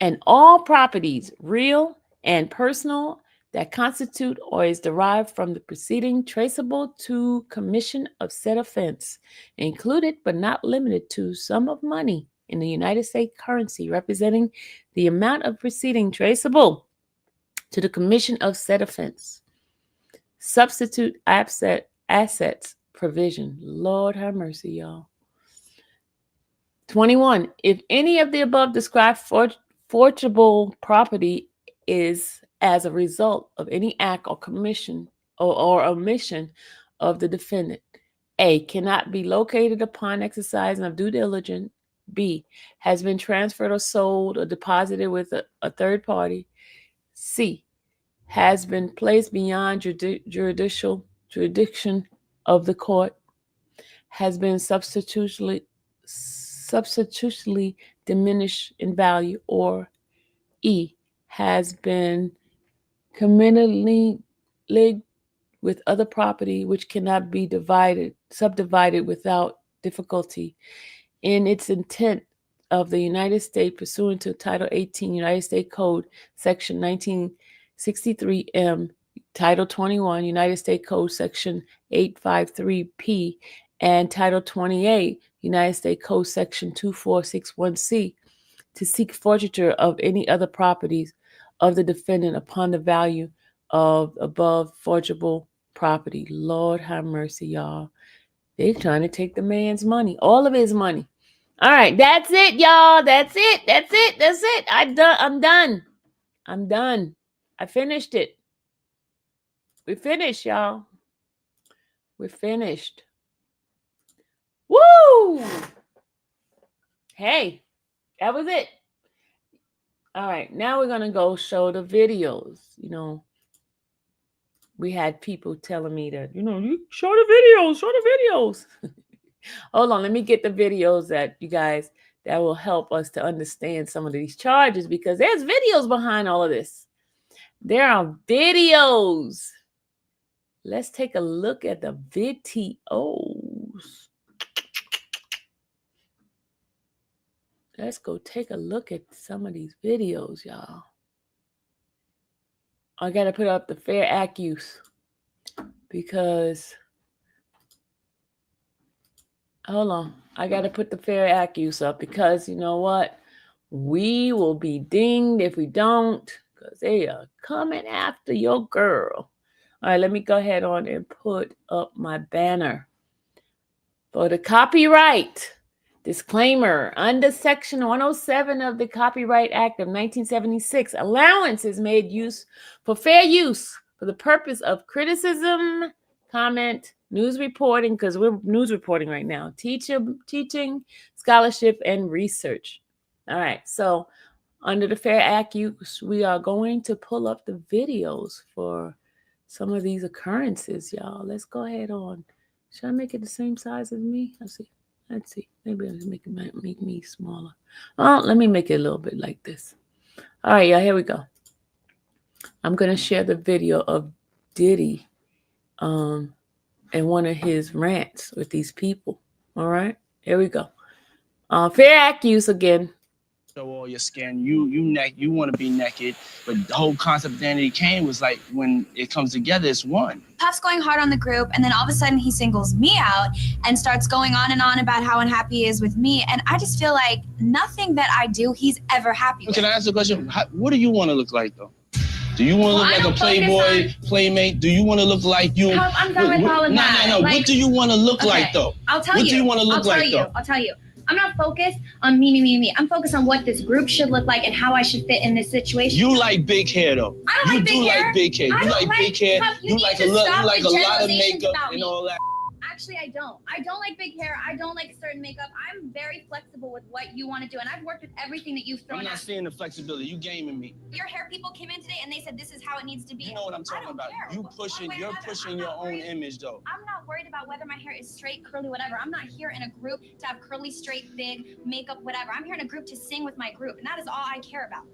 and all properties, real and personal, that constitute or is derived from the proceeding traceable to commission of said offense, included but not limited to sum of money in the United States currency representing the amount of proceeding traceable to the commission of said offense. Substitute assets provision. Lord have mercy, y'all. 21. If any of the above described forgeable property is as a result of any act or commission or omission of the defendant, A, cannot be located upon exercising of due diligence, B, has been transferred or sold or deposited with a third party, C, has been placed beyond jurisdiction of the court, has been substantially diminished in value, or E, has been commingled with other property which cannot be subdivided without difficulty in its intent of the United States pursuant to Title 18 United States Code Section 1963M, Title 21 United States Code Section 853P, and Title 28 United States Code Section 2461C, to seek forfeiture of any other properties of the defendant upon the value of above forgeable property. Lord have mercy, y'all. They're trying to take the man's money, all of his money. All right, that's it, y'all. That's it. I'm done. I finished it. We finished, y'all. We're finished. Woo! Hey, that was it. All right, now we're going to go show the videos. You know, we had people telling me that, you show the videos. Hold on, let me get the videos that will help us to understand some of these charges, because there's videos behind all of this. There are videos. Let's take a look at the videos. Let's go take a look at some of these videos, y'all. I got to put up the fair act use because, hold on. I got to put the fair act use up because you know what? We will be dinged if we don't, because they are coming after your girl. All right, let me go ahead on and put up my banner for the copyright. Disclaimer, under Section 107 of the Copyright Act of 1976, allowance is made for fair use for the purpose of criticism, comment, news reporting, because we're news reporting right now, teaching, scholarship, and research. All right, so under the Fair Act use, we are going to pull up the videos for some of these occurrences, y'all. Let's go ahead on. Should I make it the same size as me? Let's see. Maybe I'll make me smaller. Oh, let me make it a little bit like this. All right, y'all, here we go. I'm going to share the video of Diddy and one of his rants with these people. All right, here we go. Fair act use again. Show all your skin. You want to be naked, but the whole concept of Danny Kane was like, when it comes together, it's one. Puff's going hard on the group, and then all of a sudden he singles me out and starts going on and on about how unhappy he is with me, and I just feel like nothing that I do he's ever happy with. Can I ask a question? What do you want to look like, though? Do you want to Well, look I like a don't focus playboy, playmate? Do you want to look like you? Puff, I'm done with all of that. No. Like, What do you want to look like, though? I'll tell What you. do you want to look like, though? I'll tell you. I'm not focused on me. I'm focused on what this group should look like and how I should fit in this situation. You like big hair, though. I don't like big hair. Like big hair. You like big hair. Puff, You like a lot of makeup about and me. all that. Actually, I don't. I don't like big hair. I don't like certain makeup. I'm very flexible with what you want to do, and I've worked with everything that you've thrown I'm not at seeing the flexibility. You gaming me. Your hair people came in today and they said this is how it needs to be. You know what I'm talking about. Care. You're pushing your own image, though. I'm not worried about whether my hair is straight, curly, whatever. I'm not here in a group to have curly, straight, big, makeup, whatever. I'm here in a group to sing with my group, and that is all I care about.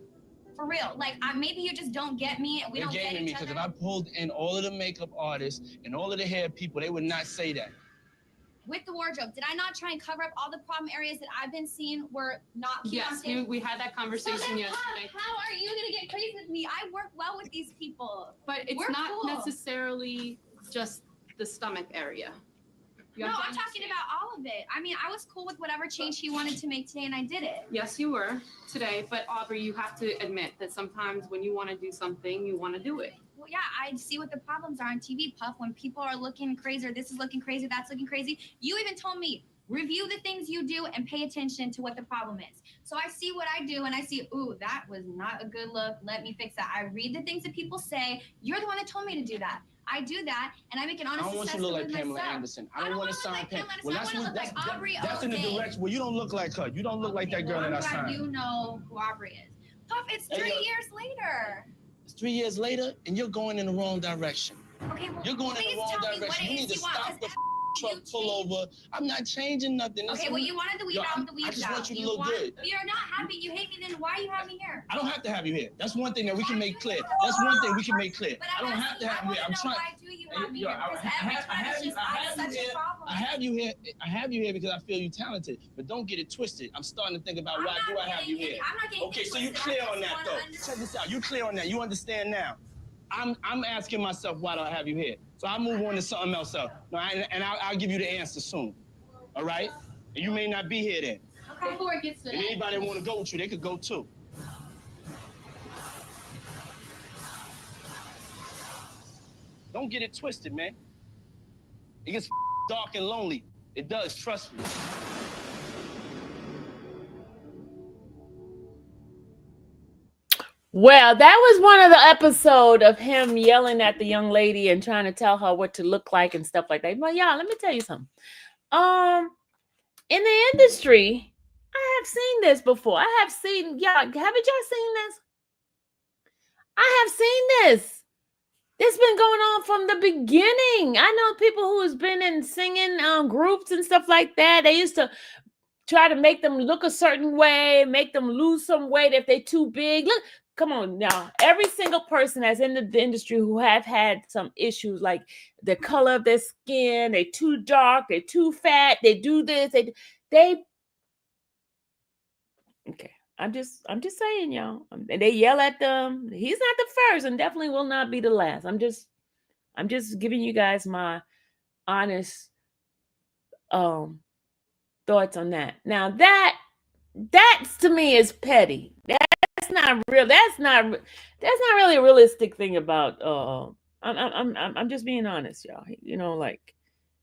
For real. Like, maybe you just don't get me, and we don't get each other. Because if I pulled in all of the makeup artists and all of the hair people, they would not say that. With the wardrobe, did I not try and cover up all the problem areas that I've been seeing were not cute? Yes, we had that conversation yesterday. How are you gonna get crazy with me? I work well with these people. But it's not necessarily just the stomach area. No, I'm talking about all of it. I mean, I was cool with whatever change he wanted to make today, and I did it. Yes, you were today, but Aubrey, you have to admit that sometimes when you want to do something, you want to do it. Well, yeah, I see what the problems are on TV, Puff. When people are looking crazy, or this is looking crazy, that's looking crazy. You even told me, review the things you do and pay attention to what the problem is. So I see what I do, and I see, ooh, that was not a good look. Let me fix that. I read the things that people say. You're the one that told me to do that. I do that, and I make an honest assessment. I don't want you to look like Pamela myself. Anderson. I don't want to sound Pamela. Well, I want to look like Aubrey. That's in the direction. Well, you don't look like her. You don't look like that girl that I signed. You know who Aubrey is. Puff, it's 3 years later. It's 3 years later, and you're going in the wrong direction. Okay, well, you're going in the wrong direction. You need to stop the truck, pull over. I'm not changing nothing. Okay, well, you wanted the weed out with the weed out. I just want you to look good. You're not happy. You hate me. Then why you have me here? I don't have to have you here. That's one thing that we can make clear. That's one thing we can make clear. I don't have to have you here. I'm trying. Why do you have me here? Because every time it's just such a problem. I have you here. I have you here because I feel you talented. But don't get it twisted. I'm starting to think about why do I have you here. I'm not getting okay, so you clear on that though. Check this out. You clear on that. You understand now. I'm asking myself why do I have you here? So I'll move on to something else. And I'll give you the answer soon. All right? And you may not be here then. Okay. Before it gets to that. If anybody want to go with you, they could go too. Don't get it twisted, man. It gets dark and lonely. It does, trust me. Well, that was one of the episode of him yelling at the young lady and trying to tell her what to look like and stuff like that. But y'all, let me tell you something. In the industry, I have seen this before. I have seen, y'all, haven't y'all seen this? I have seen this. It's been going on from the beginning. I know people who has been in singing groups and stuff like that. They used to try to make them look a certain way, make them lose some weight if they're too big. Look, come on now. Every single person that's in the industry who have had some issues like the color of their skin, they're too dark, they're too fat, they do this, they okay. I'm just saying, y'all. And they yell at them. He's not the first and definitely will not be the last. I'm just giving you guys my honest thoughts on that. Now that to me is petty. That's not real. That's not really a realistic thing about I'm just being honest, y'all. You know, like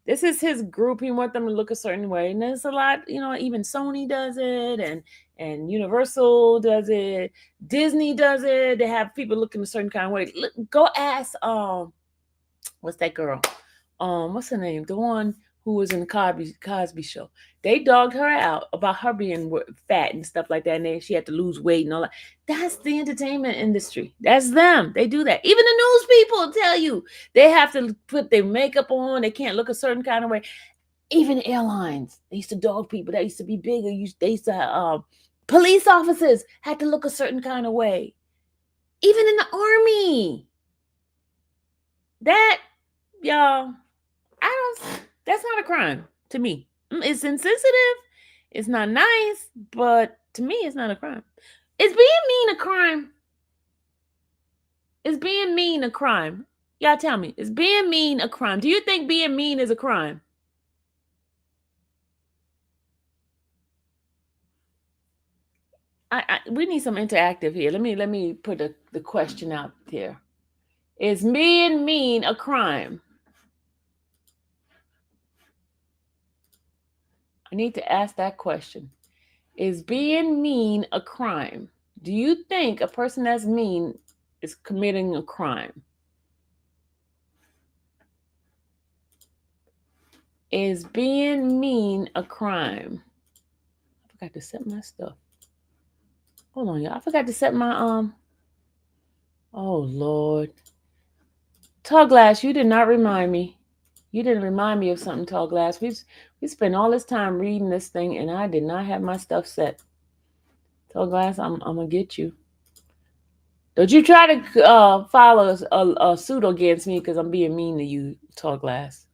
this is his group. He wants them to look a certain way. And there's a lot, you know, even Sony does it and Universal does it. Disney does it. They have people looking a certain kind of way. Look, go ask what's that girl? What's her name? The one who was in the Cosby Show. They dogged her out about her being fat and stuff like that. And then she had to lose weight and all that. That's the entertainment industry. That's them. They do that. Even the news people tell you they have to put their makeup on. They can't look a certain kind of way. Even airlines, they used to dog people that used to be bigger. They used to police officers had to look a certain kind of way. Even in the army. That, y'all, that's not a crime to me. It's insensitive. It's not nice, but to me, it's not a crime. Is being mean a crime? Is being mean a crime? Y'all tell me, is being mean a crime? Do you think being mean is a crime? we need some interactive here. Let me put the question out there. Is being mean a crime? I need to ask that question. Is being mean a crime? Do you think a person that's mean is committing a crime? Is being mean a crime? I forgot to set my stuff. Hold on, y'all. I forgot to set my Oh Lord. Tall Glass, you did not remind me. You didn't remind me of something, Tall Glass. We spent all this time reading this thing, and I did not have my stuff set. Tall Glass, I'm gonna get you. Don't you try to file a suit against me because I'm being mean to you, Tall Glass.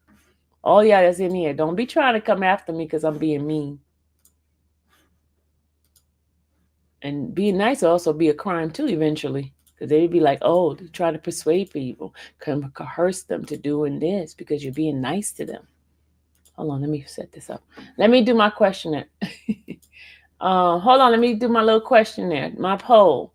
Oh yeah, that's in here. Don't be trying to come after me because I'm being mean. And being nice will also be a crime too eventually. Because they'd be like, oh, they're trying to persuade people, coerce them to doing this because you're being nice to them. Hold on, let me set this up. Let me do my questionnaire. Hold on, let me do my little questionnaire, my poll.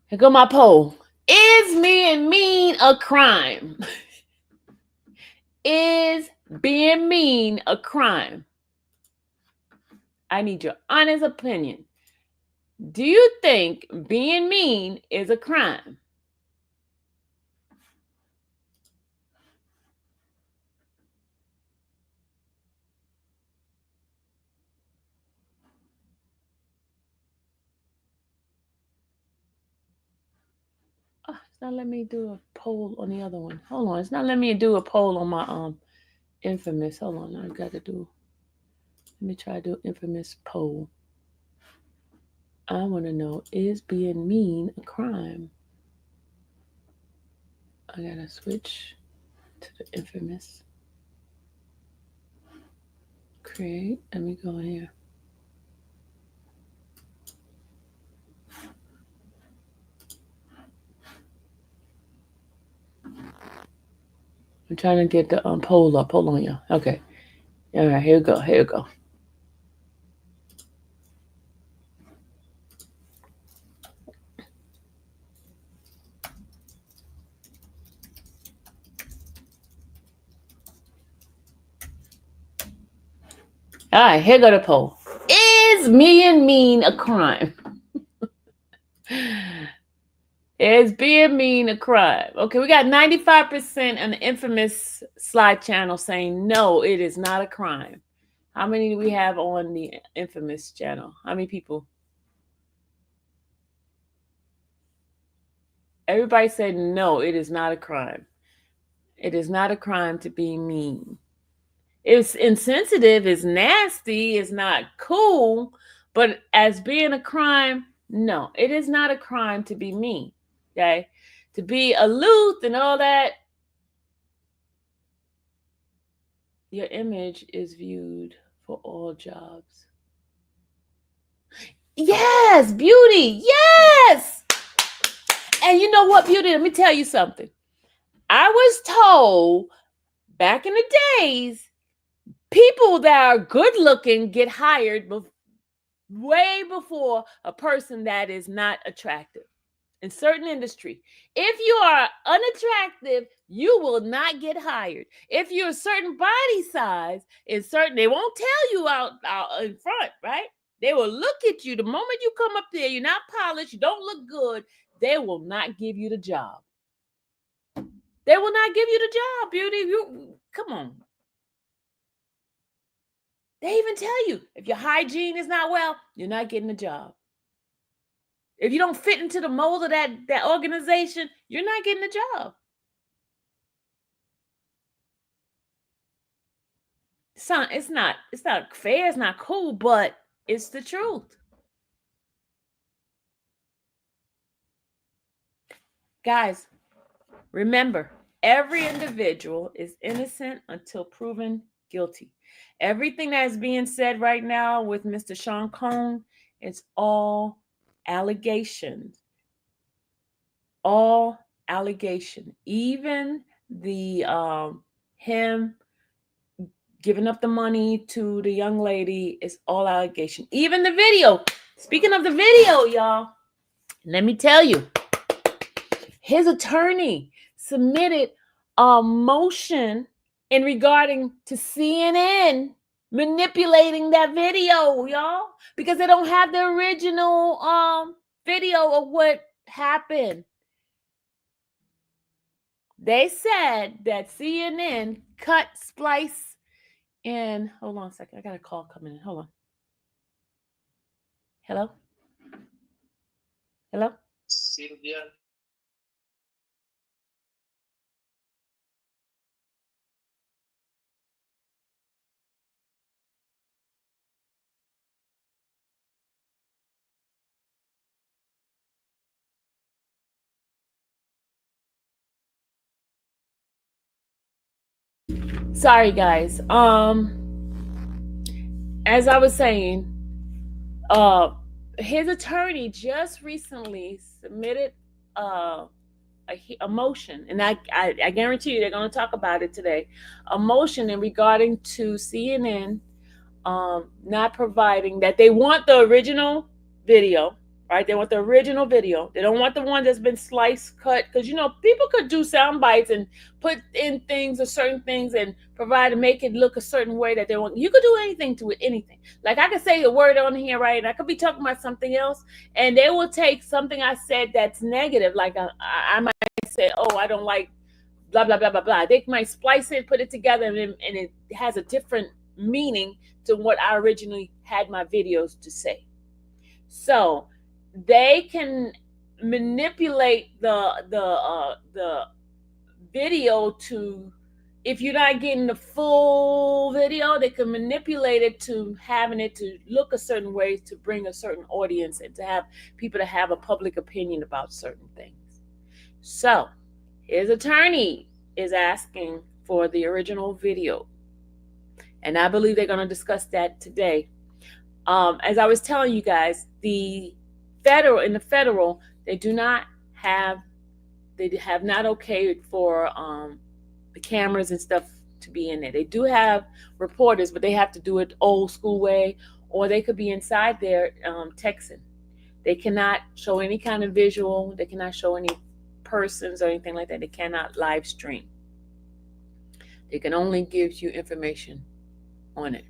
Here go my poll. Is being mean a crime? Is being mean a crime? I need your honest opinion. Do you think being mean is a crime? Oh, it's not letting me do a poll on the other one. Hold on, it's not letting me do a poll on my infamous. Hold on, I gotta do. Let me try to do infamous poll. I want to know, is being mean a crime? I gotta switch to the infamous. Create. Let me go in here. I'm trying to get the poll up. Hold on, y'all. Okay. All right, here we go. Here we go. All right, here go the poll. Is being mean a crime? Is being mean a crime? Okay, we got 95% on the infamous slide channel saying no, it is not a crime. How many do we have on the infamous channel? How many people? Everybody said no, it is not a crime. It is not a crime to be mean. It's insensitive, it's nasty, it's not cool, but as being a crime, no, it is not a crime to be mean. Okay? To be aloof and all that, your image is viewed for all jobs. Yes, Beauty, yes. And you know what, Beauty? Let me tell you something. I was told back in the days, people that are good looking get hired way before a person that is not attractive in certain industry. If you are unattractive, you will not get hired. If you're a certain body size, they won't tell you out in front, right? They will look at you the moment you come up there. You're not polished. You don't look good. They will not give you the job. They will not give you the job, Beauty. You come on. They even tell you if your hygiene is not well, you're not getting a job. If you don't fit into the mold of that organization, you're not getting a job. It's not fair, it's not cool, but it's the truth. Guys, remember, every individual is innocent until proven guilty. Everything that is being said right now with Mr. Sean Cohn, it's all allegations. all allegation. Even the him giving up the money to the young lady is all allegation. Even the video. Speaking of the video, y'all, let me tell you, his attorney submitted a motion in regarding to CNN manipulating that video, y'all, because they don't have the original video of what happened. They said that CNN cut, splice, and hold on a second. I got a call coming in. Hold on. Hello? Hello? Cynthia. Sorry, guys. As I was saying, his attorney just recently submitted a motion, and I guarantee you they're going to talk about it today. A motion in regarding to CNN not providing that. They want the original video, right? They want the original video. They don't want the one that's been sliced, cut, because people could do sound bites and put in things or certain things and provide and make it look a certain way that they want. You could do anything to it, anything. Like I could say a word on here, right? And I could be talking about something else, and they will take something I said that's negative, like I might say, oh, I don't like blah blah blah blah blah. They might splice it, put it together, and it has a different meaning to what I originally had my videos to say. So they can manipulate the video to, if you're not getting the full video, they can manipulate it to having it to look a certain way to bring a certain audience and to have people to have a public opinion about certain things. So his attorney is asking for the original video, and I believe they're going to discuss that today. As I was telling you guys, the federal, they have not okayed for the cameras and stuff to be in there. They do have reporters, but they have to do it old school way, or they could be inside there texting. They cannot show any kind of visual. They cannot show any persons or anything like that. They cannot live stream. They can only give you information on it.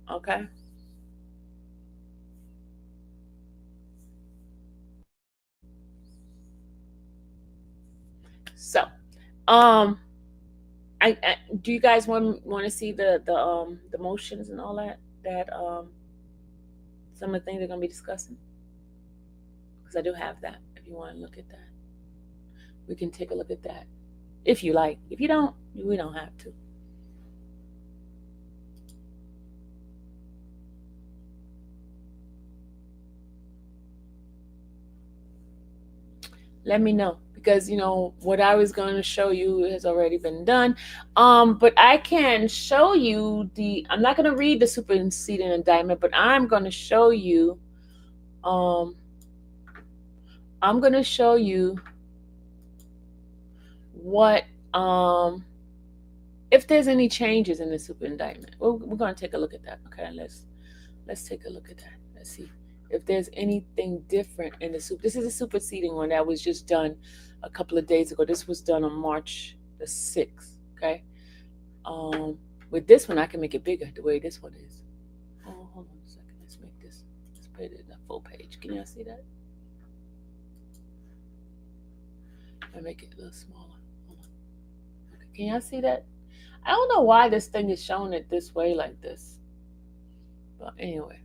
Okay. So, I do you guys want to see the motions and all that some of the things they're going to be discussing? Because I do have that. If you want to look at that, we can take a look at that if you like. If you don't, we don't have to. Let me know, because what I was going to show you has already been done. But I can show you I'm not going to read the superseding indictment, but I'm going to show you what if there's any changes in the super indictment. We're going to take a look at that. Okay, let's take a look at that. Let's see if there's anything different in the super. This is a superseding one that was just done a couple of days ago. This was done on March the 6th. Okay. With this one, I can make it bigger the way this one is. Oh, hold on a second. Let's put it in a full page. Can y'all see that? I make it a little smaller. Hold on. Okay. Can y'all see that? I don't know why this thing is showing it this way like this. But anyway,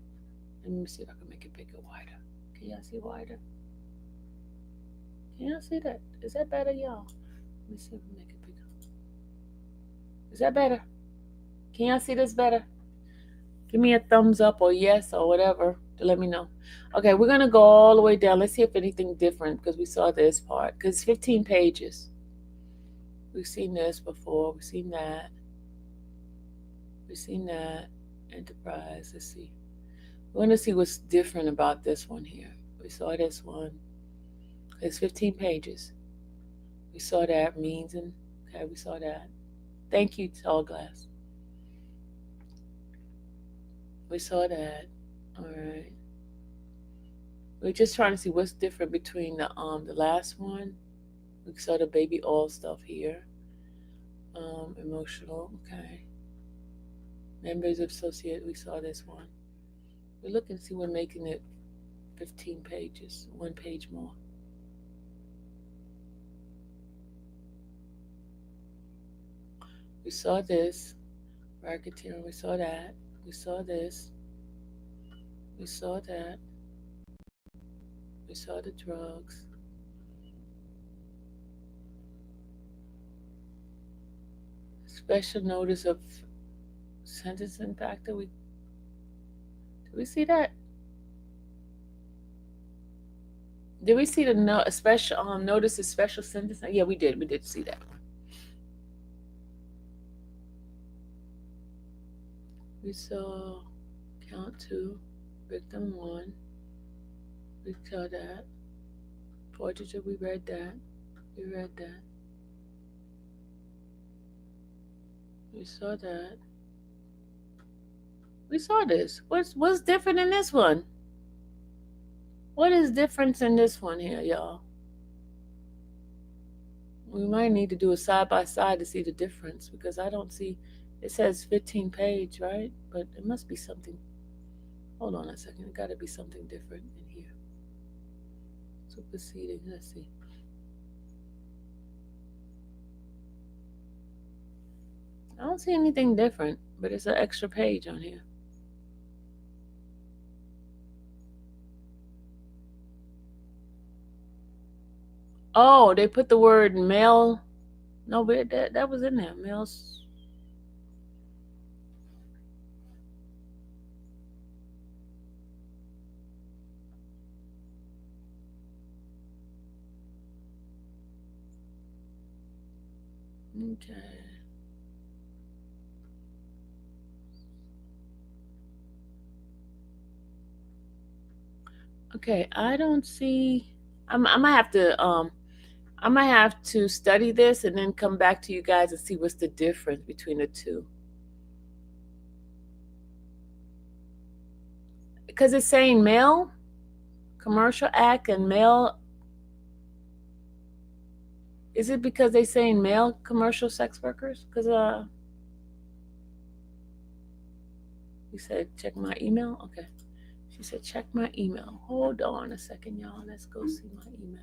let me see if I can make it bigger, wider. Can y'all see wider? Can y'all see that? Is that better, y'all? Let me see if I can make it bigger. Is that better? Can y'all see this better? Give me a thumbs up or yes or whatever to let me know. Okay, we're going to go all the way down. Let's see if anything different, because we saw this part. Because it's 15 pages. We've seen this before. We've seen that. We've seen that. Enterprise. Let's see. We want to see what's different about this one here. We saw this one. It's 15 pages. We saw that means and okay, we saw that. Thank you, Tall Glass. We saw that. All right. We're just trying to see what's different between the last one. We saw the baby all stuff here. Emotional, okay. Members of associate, we saw this one. We look and see we're making it 15 pages, 1 page more. We saw this, racketeering, we saw that, we saw this, we saw that, we saw the drugs. Special notice of sentencing factor, did we see that? Did we see the special notice of special sentencing? Yeah, we did see that. We saw count 2, victim 1. We saw that. Portraiture, we read that. We read that. We saw that. We saw this. What's different in this one? What is difference in this one here, y'all? We might need to do a side by side to see the difference because I don't see. It says 15 page, right? But it must be something. Hold on a second. It got to be something different in here. Superseding. Let's see. I don't see anything different, but it's an extra page on here. Oh, they put the word male. No, but that was in there. Males. Okay. Okay, I don't see. I might have to study this and then come back to you guys and see what's the difference between the two. Because it's saying male commercial act and male. Is it because they saying male commercial sex workers? Because you said check my email. Okay, she said check my email. Hold on a second, y'all. Let's go see my email.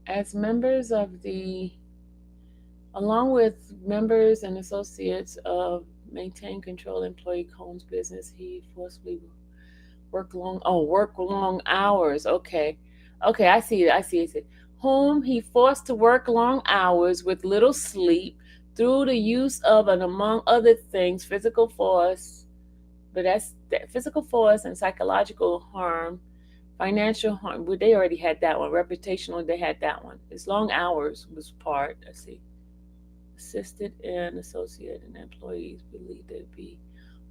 As members of along with members and associates of maintain control employee Combs business, he forcibly work long hours. Okay, I see it. Whom he forced to work long hours with little sleep through the use of and among other things, physical force, but that's physical force and psychological harm. Financial harm, well, they already had that one. Reputational, they had that one. It's long hours was part. Let's see. Assisted and associated employees believe there'd be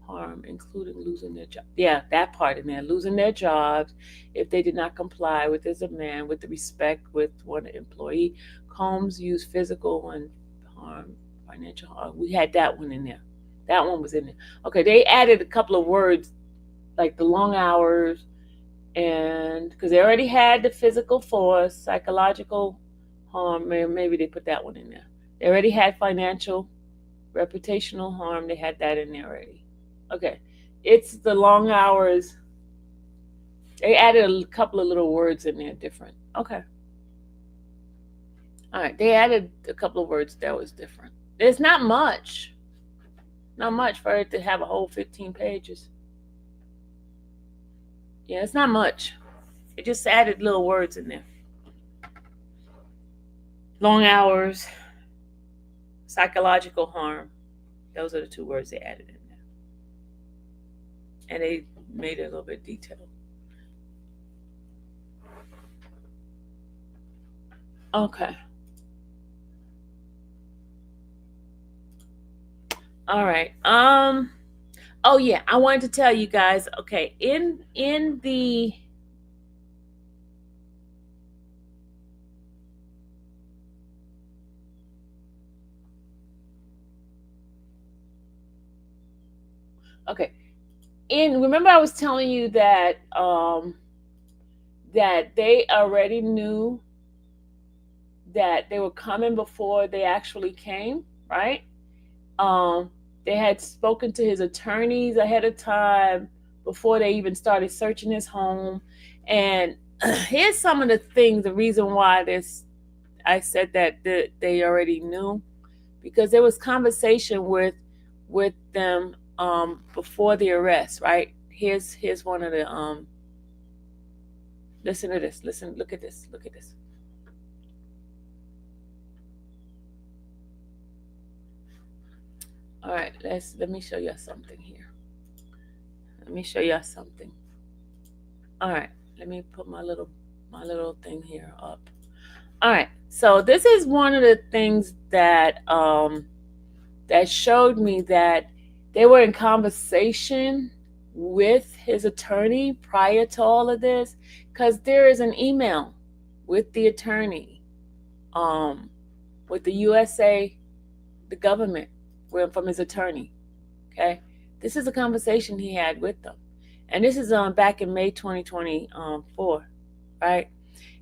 harm, including losing their job. Yeah, that part in there. Losing their jobs if they did not comply with as a man with the respect with one employee. Combs used physical and harm, financial harm. We had that one in there. That one was in there. Okay, they added a couple of words like the long hours, and because they already had the physical force, psychological harm, maybe they put that one in there. They already had financial, reputational harm. They had that in there already. Okay, it's the long hours. They added a couple of little words in there different. Okay. All right, they added a couple of words that was different. There's not much for it to have a whole 15 pages. Yeah, it's not much. It just added little words in there. long hours, psychological harm. Those are the two words they added in there. And they made it a little bit detailed. Okay. All right. Oh yeah, I wanted to tell you guys, okay, in the okay, in remember I was telling you that they already knew that they were coming before they actually came, right? Um, they had spoken to his attorneys ahead of time before they even started searching his home. And here's some of the things, the reason why this I said that they already knew, because there was conversation with them before the arrest, right? Here's one of the listen to this. Listen, look at this. Look at this. All right, let me show you something here. Let me show you something. All right, let me put my little thing here up. All right, so this is one of the things that showed me that they were in conversation with his attorney prior to all of this, because there is an email with the attorney, um, with the USA, the government, from his attorney. Okay, this is a conversation he had with them, and this is back in May 2024, right?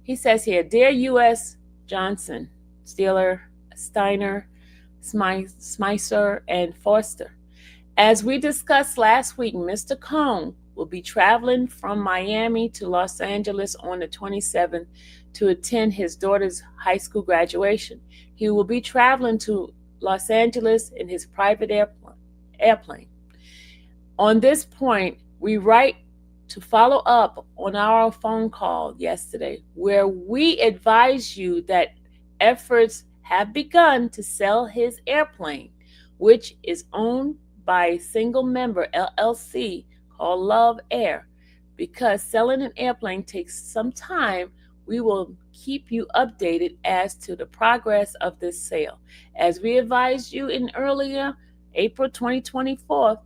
He says here, "Dear U.S. Johnson, Steiner, Smicer, and Forster. As we discussed last week, Mr. Cohn will be traveling from Miami to Los Angeles on the 27th to attend his daughter's high school graduation. He will be traveling to Los Angeles in his private airplane. On this point, we write to follow up on our phone call yesterday, where we advise you that efforts have begun to sell his airplane, which is owned by a single member LLC called Love Air. Because selling an airplane takes some time, we will keep you updated as to the progress of this sale. As we advised you in earlier April 2024,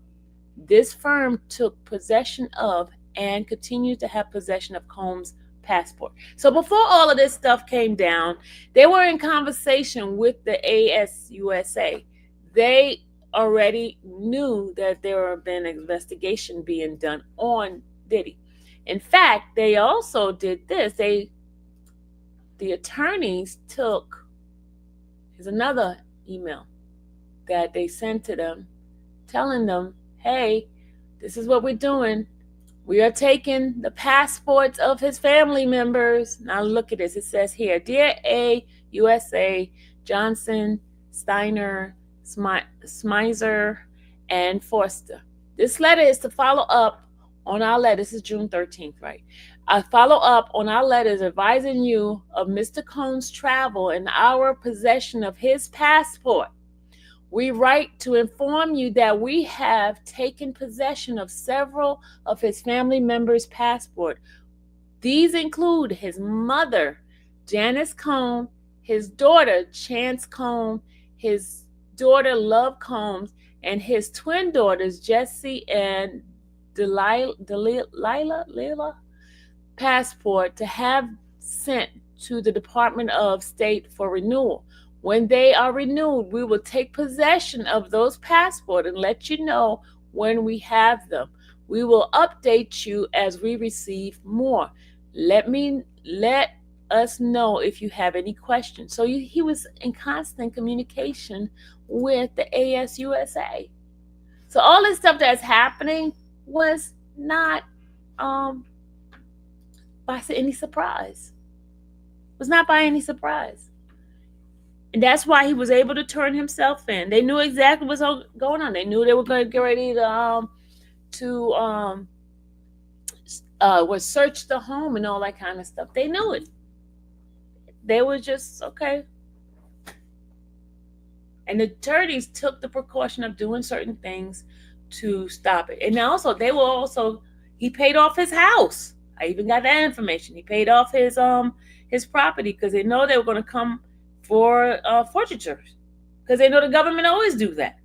this firm took possession of and continues to have possession of Combs' passport." So before all of this stuff came down, they were in conversation with the ASUSA. They already knew that there had been an investigation being done on Diddy. In fact, they also did this. The attorneys took, here's another email that they sent to them telling them, "Hey, this is what we're doing. We are taking the passports of his family members." Now look at this. It says here, "Dear AUSA, Johnson, Steiner, Smizer, and Forster. This letter is to follow up on our letter." This is June 13th, right? "I follow up on our letters advising you of Mr. Cohn's travel and our possession of his passport. We write to inform you that we have taken possession of several of his family members' passports. These include his mother, Janice Cohn, his daughter, Chance Cohn, his daughter, Love Combs, and his twin daughters, Jessie and Delilah, passport to have sent to the Department of State for renewal. When they are renewed, we will take possession of those passports and let you know when we have them. We will update you as we receive more. Let us know if you have any questions." So he was in constant communication with the ASUSA. So all this stuff that's happening was not by any surprise. It was not by any surprise. And that's why he was able to turn himself in. They knew exactly what was going on. They knew they were going to get ready to search the home and all that kind of stuff. They knew it. They were just, okay, And the attorneys took the precaution of doing certain things to stop it. And also, he paid off his house. I even got that information. He paid off his property because they know they were going to come for forfeitures, because they know the government always do that,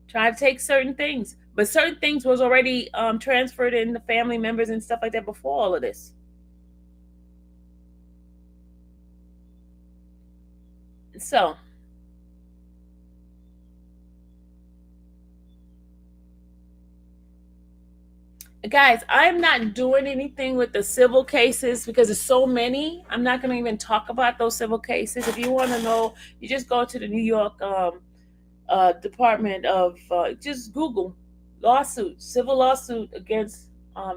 try to take certain things. But certain things was already transferred in the family members and stuff like that before all of this. So, guys, I'm not doing anything with the civil cases because there's so many. I'm not going to even talk about those civil cases. If you want to know, you just go to the New York Department of, just Google civil lawsuit against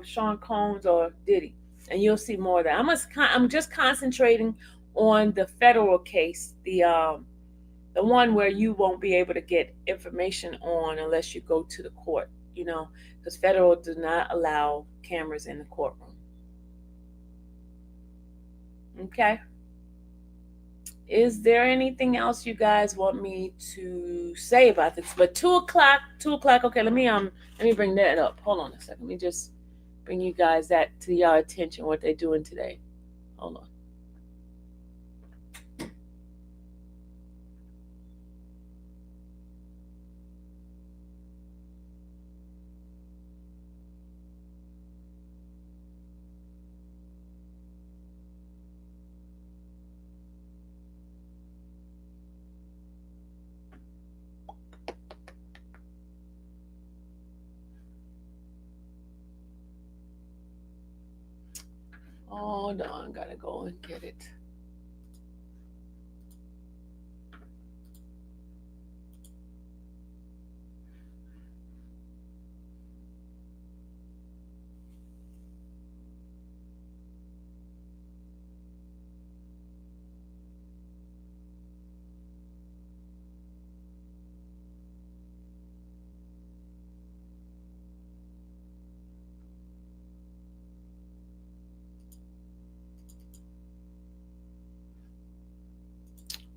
Sean Combs or Diddy, and you'll see more of that. I'm just concentrating on the federal case, the one where you won't be able to get information on unless you go to the court, because federal does not allow cameras in the courtroom. Okay. Is there anything else you guys want me to say about this? But 2:00. Okay, let me bring that up. Hold on a second. Let me just bring you guys that to your attention, what they're doing today. Hold on. Hold on, gotta go and get it.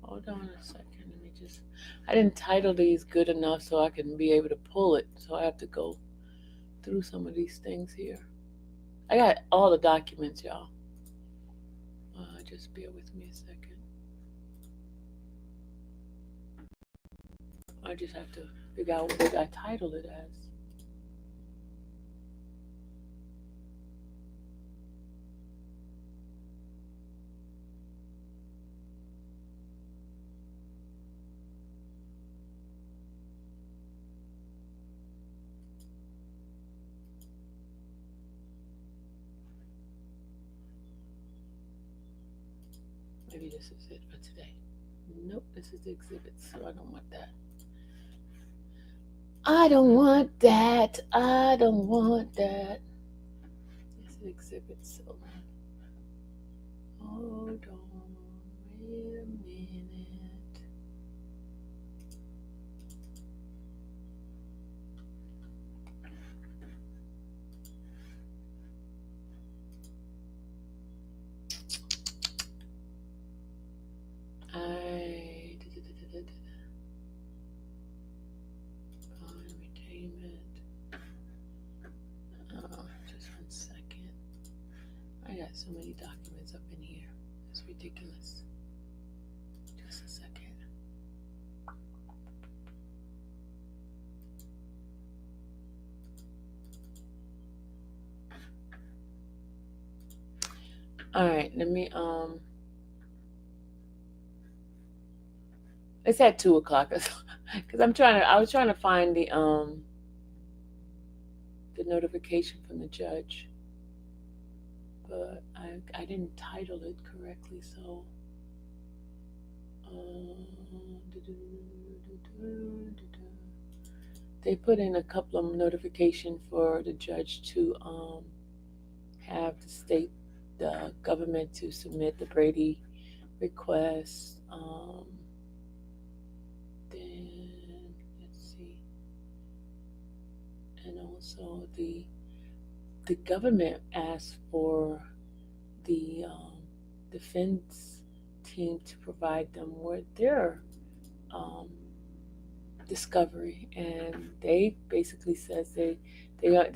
Hold on a second. I didn't title these good enough so I can be able to pull it. So I have to go through some of these things here. I got all the documents, y'all. Just bear with me a second. I just have to figure out what I titled it as. Maybe this is it for today. Nope, this is the exhibit, so I don't want that. I don't want that. This is exhibit, so hold on, wait a minute. Just 1 second. I got so many documents up in here. It's ridiculous. Just a second. All right, let me it's at 2:00 because I was trying to find the notification from the judge, but I didn't title it correctly, so they put in a couple of notifications for the judge to have the government to submit the Brady request. Then let's see, and also the government asked for the defense team to provide them with their discovery, and they basically says they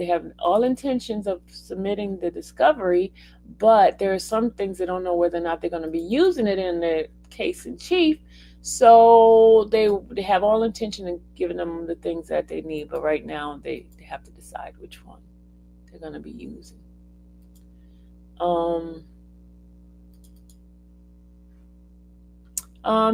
have all intentions of submitting the discovery, but there are some things they don't know whether or not they're going to be using it in the case in chief. So they have all intention of giving them the things that they need, but right now they have to decide which one they're going to be using.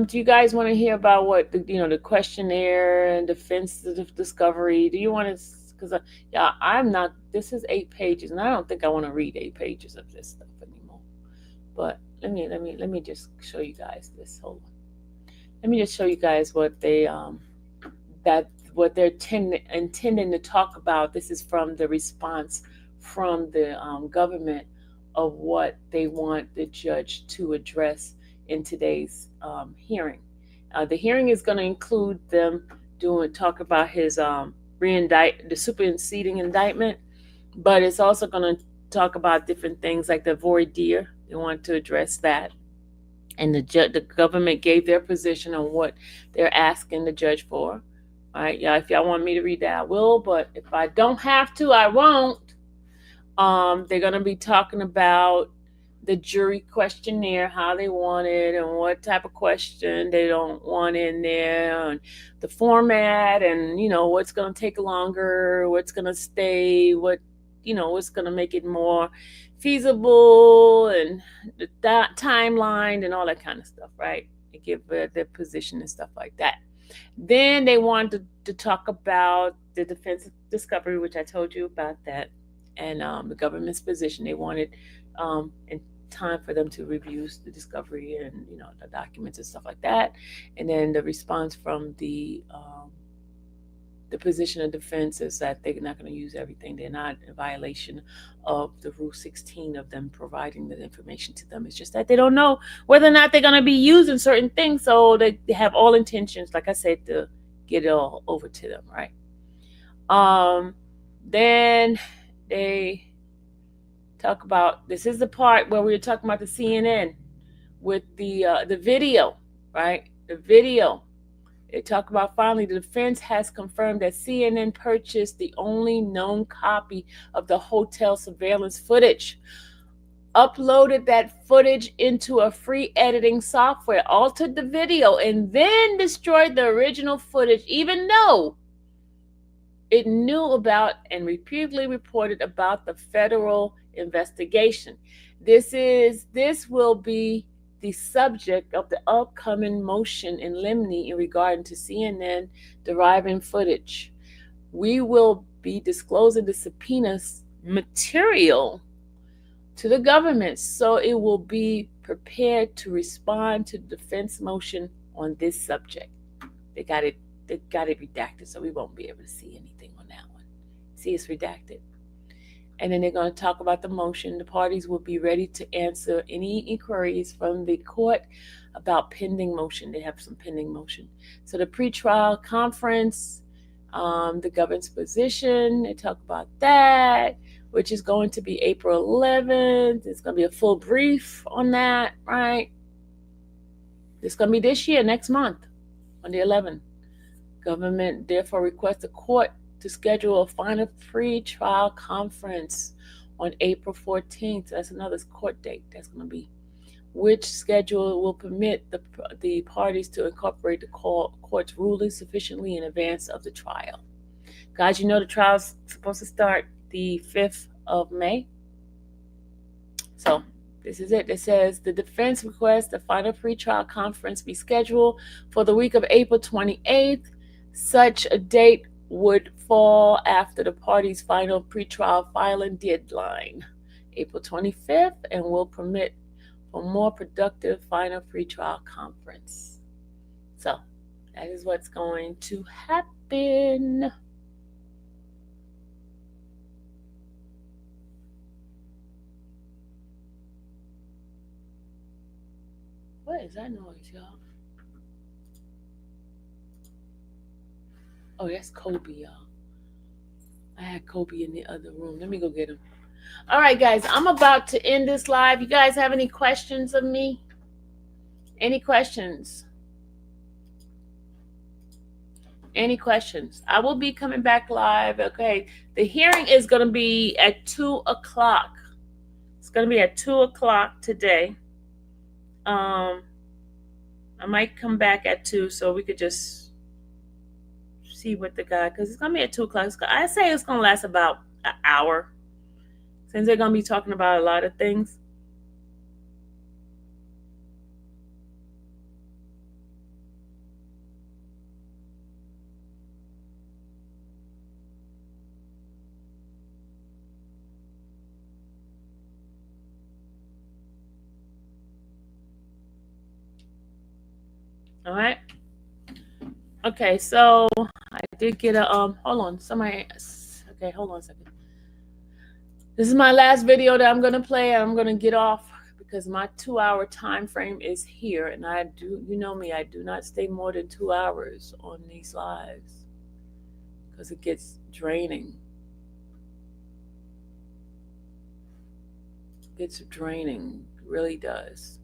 Do you guys want to hear about what the questionnaire and defense discovery? Do you want to? Because yeah, I'm not. This is 8 pages, and I don't think I want to read 8 pages of this stuff anymore. But let me just show you guys this. Hold on. Let me just show you guys what they're intending to talk about. This is from the response from the government of what they want the judge to address in today's hearing. The hearing is going to include them talk about his the superseding indictment, but it's also going to talk about different things like the voir dire. They want to address that, and the government gave their position on what they're asking the judge for. All right, yeah. If y'all want me to read that, I will, but if I don't have to, I won't. They're going to be talking about the jury questionnaire, how they want it, and what type of question they don't want in there, and the format, and what's going to take longer, what's going to stay, what's going to make it more feasible, and the timeline and all that kind of stuff, right? They give their position and stuff like that. Then they wanted to talk about the defense discovery, which I told you about that, and the government's position. They wanted in time for them to review the discovery and the documents and stuff like that, and then the response from the position of defense is that they're not going to use everything. They're not in violation of the Rule 16 of them providing the information to them. It's just that they don't know whether or not they're going to be using certain things, so they have all intentions, like I said, to get it all over to them, right? Then they talk about, this is the part where we were talking about the CNN with the video, right? The video. They talk about, finally, the defense has confirmed that CNN purchased the only known copy of the hotel surveillance footage, uploaded that footage into a free editing software, altered the video, and then destroyed the original footage, even though it knew about and repeatedly reported about the federal investigation. This will be the subject of the upcoming motion in limine in regard to CNN deriving footage. We will be disclosing the subpoenas material to the government, so it will be prepared to respond to the defense motion on this subject. They got it redacted, so we won't be able to see anything on that one. See, it's redacted. And then they're going to talk about the motion. The parties will be ready to answer any inquiries from the court about pending motion. They have some pending motion. So the pretrial conference, the government's position, they talk about that, which is going to be April 11th. There's going to be a full brief on that, right? It's going to be this year, next month, on the 11th. Government therefore requests the court to schedule a final pre-trial conference on April 14th. That's another court date that's going to be, which schedule will permit the parties to incorporate the court's ruling sufficiently in advance of the trial. Guys, the trial's supposed to start the 5th of May. So this is it. It says the defense requests the final pre-trial conference be scheduled for the week of April 28th. Such a date would fall after the party's final pretrial filing deadline, April 25th, and will permit for more productive final pretrial conference. So that is what's going to happen. What is that noise, y'all? Oh, that's Kobe, y'all. I had Kobe in the other room. Let me go get him. All right, guys, I'm about to end this live. You guys have any questions of me? Any questions? Any questions? I will be coming back live. Okay. The hearing is going to be at 2 o'clock. It's going to be at 2 o'clock today. I might come back at 2 so we could just see what the guy, because it's going to be at 2 o'clock. I say it's going to last about an hour since they're going to be talking about a lot of things. All right. Okay, so I did get a hold on, somebody. Okay, hold on a second. This is my last video that I'm gonna play, and I'm gonna get off because my 2-hour time frame is here, and I do, you know me, I do not stay more than 2 hours on these lives because it gets draining. It gets draining, it really does.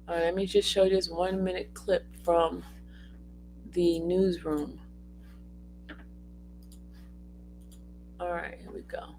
All right, let me just show you this 1-minute clip from the newsroom. All right, here we go.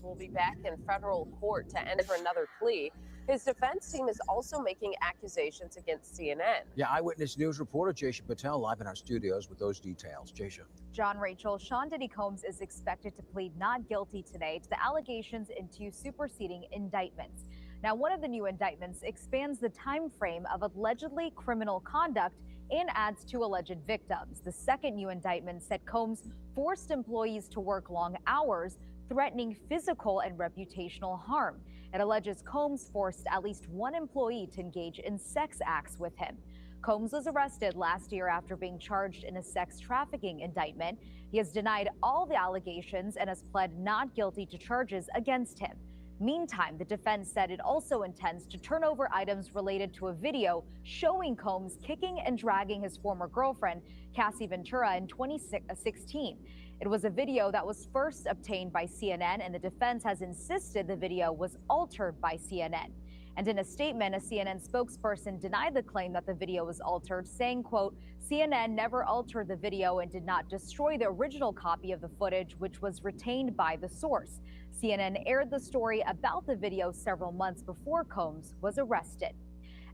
Will be back in federal court to enter another plea. His defense team is also making accusations against CNN. Yeah, Eyewitness News reporter Jaysha Patel live in our studios with those details. Jaysha. John, Rachel, Sean Diddy Combs is expected to plead not guilty today to the allegations in 2 superseding indictments. Now, one of the new indictments expands the time frame of allegedly criminal conduct and adds 2 alleged victims. The second new indictment said Combs forced employees to work long hours, threatening physical and reputational harm. It alleges Combs forced at least 1 employee to engage in sex acts with him. Combs was arrested last year after being charged in a sex trafficking indictment. He has denied all the allegations and has pled not guilty to charges against him. Meantime, the defense said it also intends to turn over items related to a video showing Combs kicking and dragging his former girlfriend, Cassie Ventura, in 2016. It was a video that was first obtained by CNN, and the defense has insisted the video was altered by CNN. And in a statement, a CNN spokesperson denied the claim that the video was altered, saying, quote, CNN never altered the video and did not destroy the original copy of the footage, which was retained by the source. CNN aired the story about the video several months before Combs was arrested.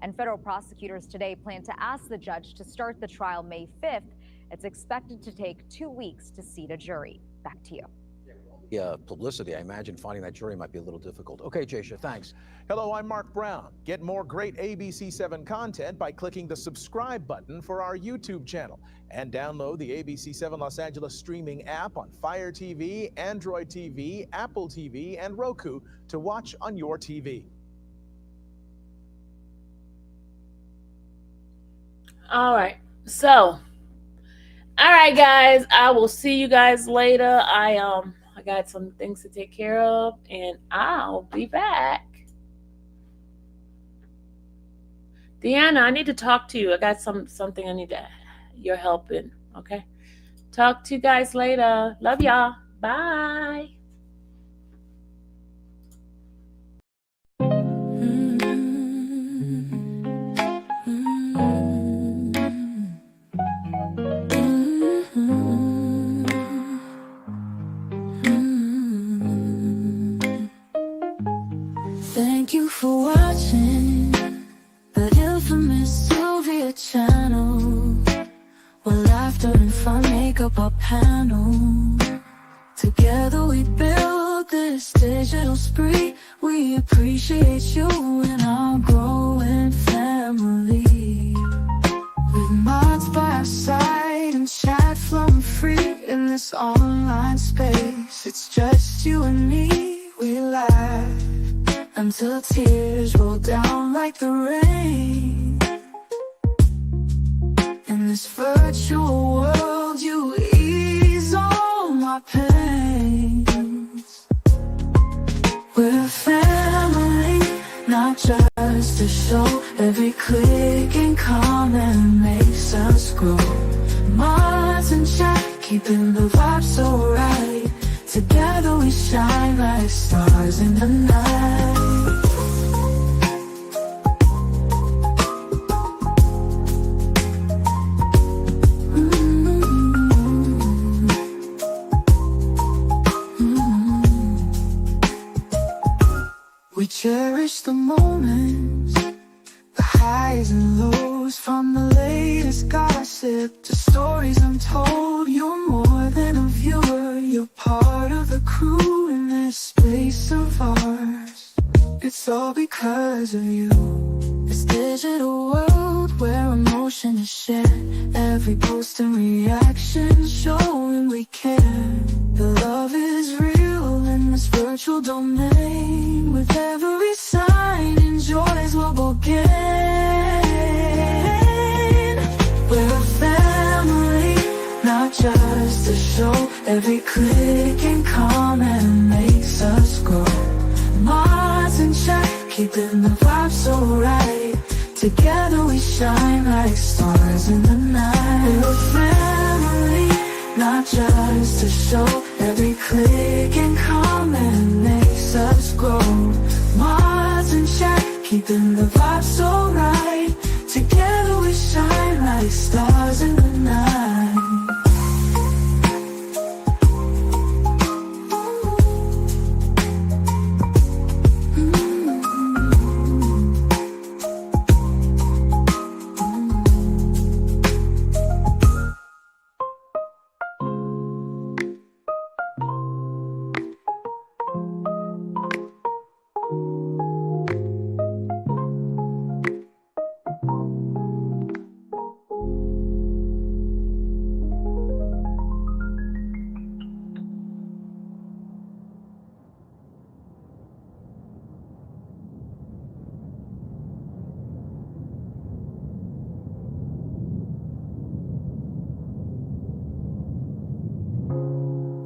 And federal prosecutors today plan to ask the judge to start the trial May 5th. It's expected to take 2 weeks to seat a jury. Back to you. Yeah, publicity. I imagine finding that jury might be a little difficult. Okay, Jaysha, thanks. Hello, I'm Mark Brown. Get more great ABC7 content by clicking the subscribe button for our YouTube channel. And download the ABC7 Los Angeles streaming app on Fire TV, Android TV, Apple TV, and Roku to watch on your TV. All right, so, all right, guys, I will see you guys later. I got some things to take care of, and I'll be back. Deanna, I need to talk to you. I got something I need your help in, okay? Talk to you guys later. Love y'all. Bye. Thank you for watching the infamous Sylvia channel, where laughter and fun make up our panel. Together we build this digital spree. We appreciate you and our growing family. With mods by our side and chat flowing free in this online space. It's just you and me, we laugh until tears roll down like the rain. In this virtual world, you ease all my pains. We're a family, not just a show. Every click and comment makes us grow. Mods and chat, keeping the vibe so right. Together we shine like stars in the night. clip to stories untold. You're more than a viewer, you're part of the crew in this space of ours. It's all because of you. This digital world where emotion is shared, every post and reaction showing we care. The love is real in this virtual domain. With every sign, enjoys what we'll gain. We're a family, not just a show. Every click and comment makes us grow. Mars in check, keeping the vibe so right. Together we shine like stars in the night. We're a family, not just a show. Every click and comment makes us grow. Mars in check, keeping the vibe so right. Together we shine like stars in the night.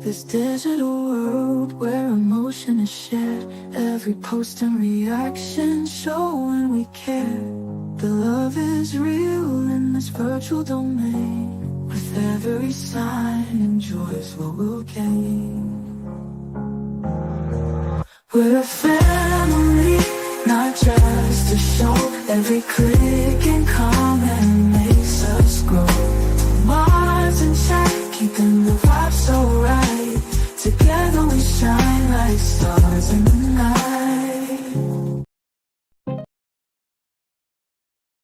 This digital world where emotion is shared, every post and reaction showing we care. The love is real in this virtual domain. With every sign, enjoys what we'll gain. We're a family, not just a show. Every click and comment makes us grow. Mars in check, keeping the vibe so right. Together we shine like stars in the night.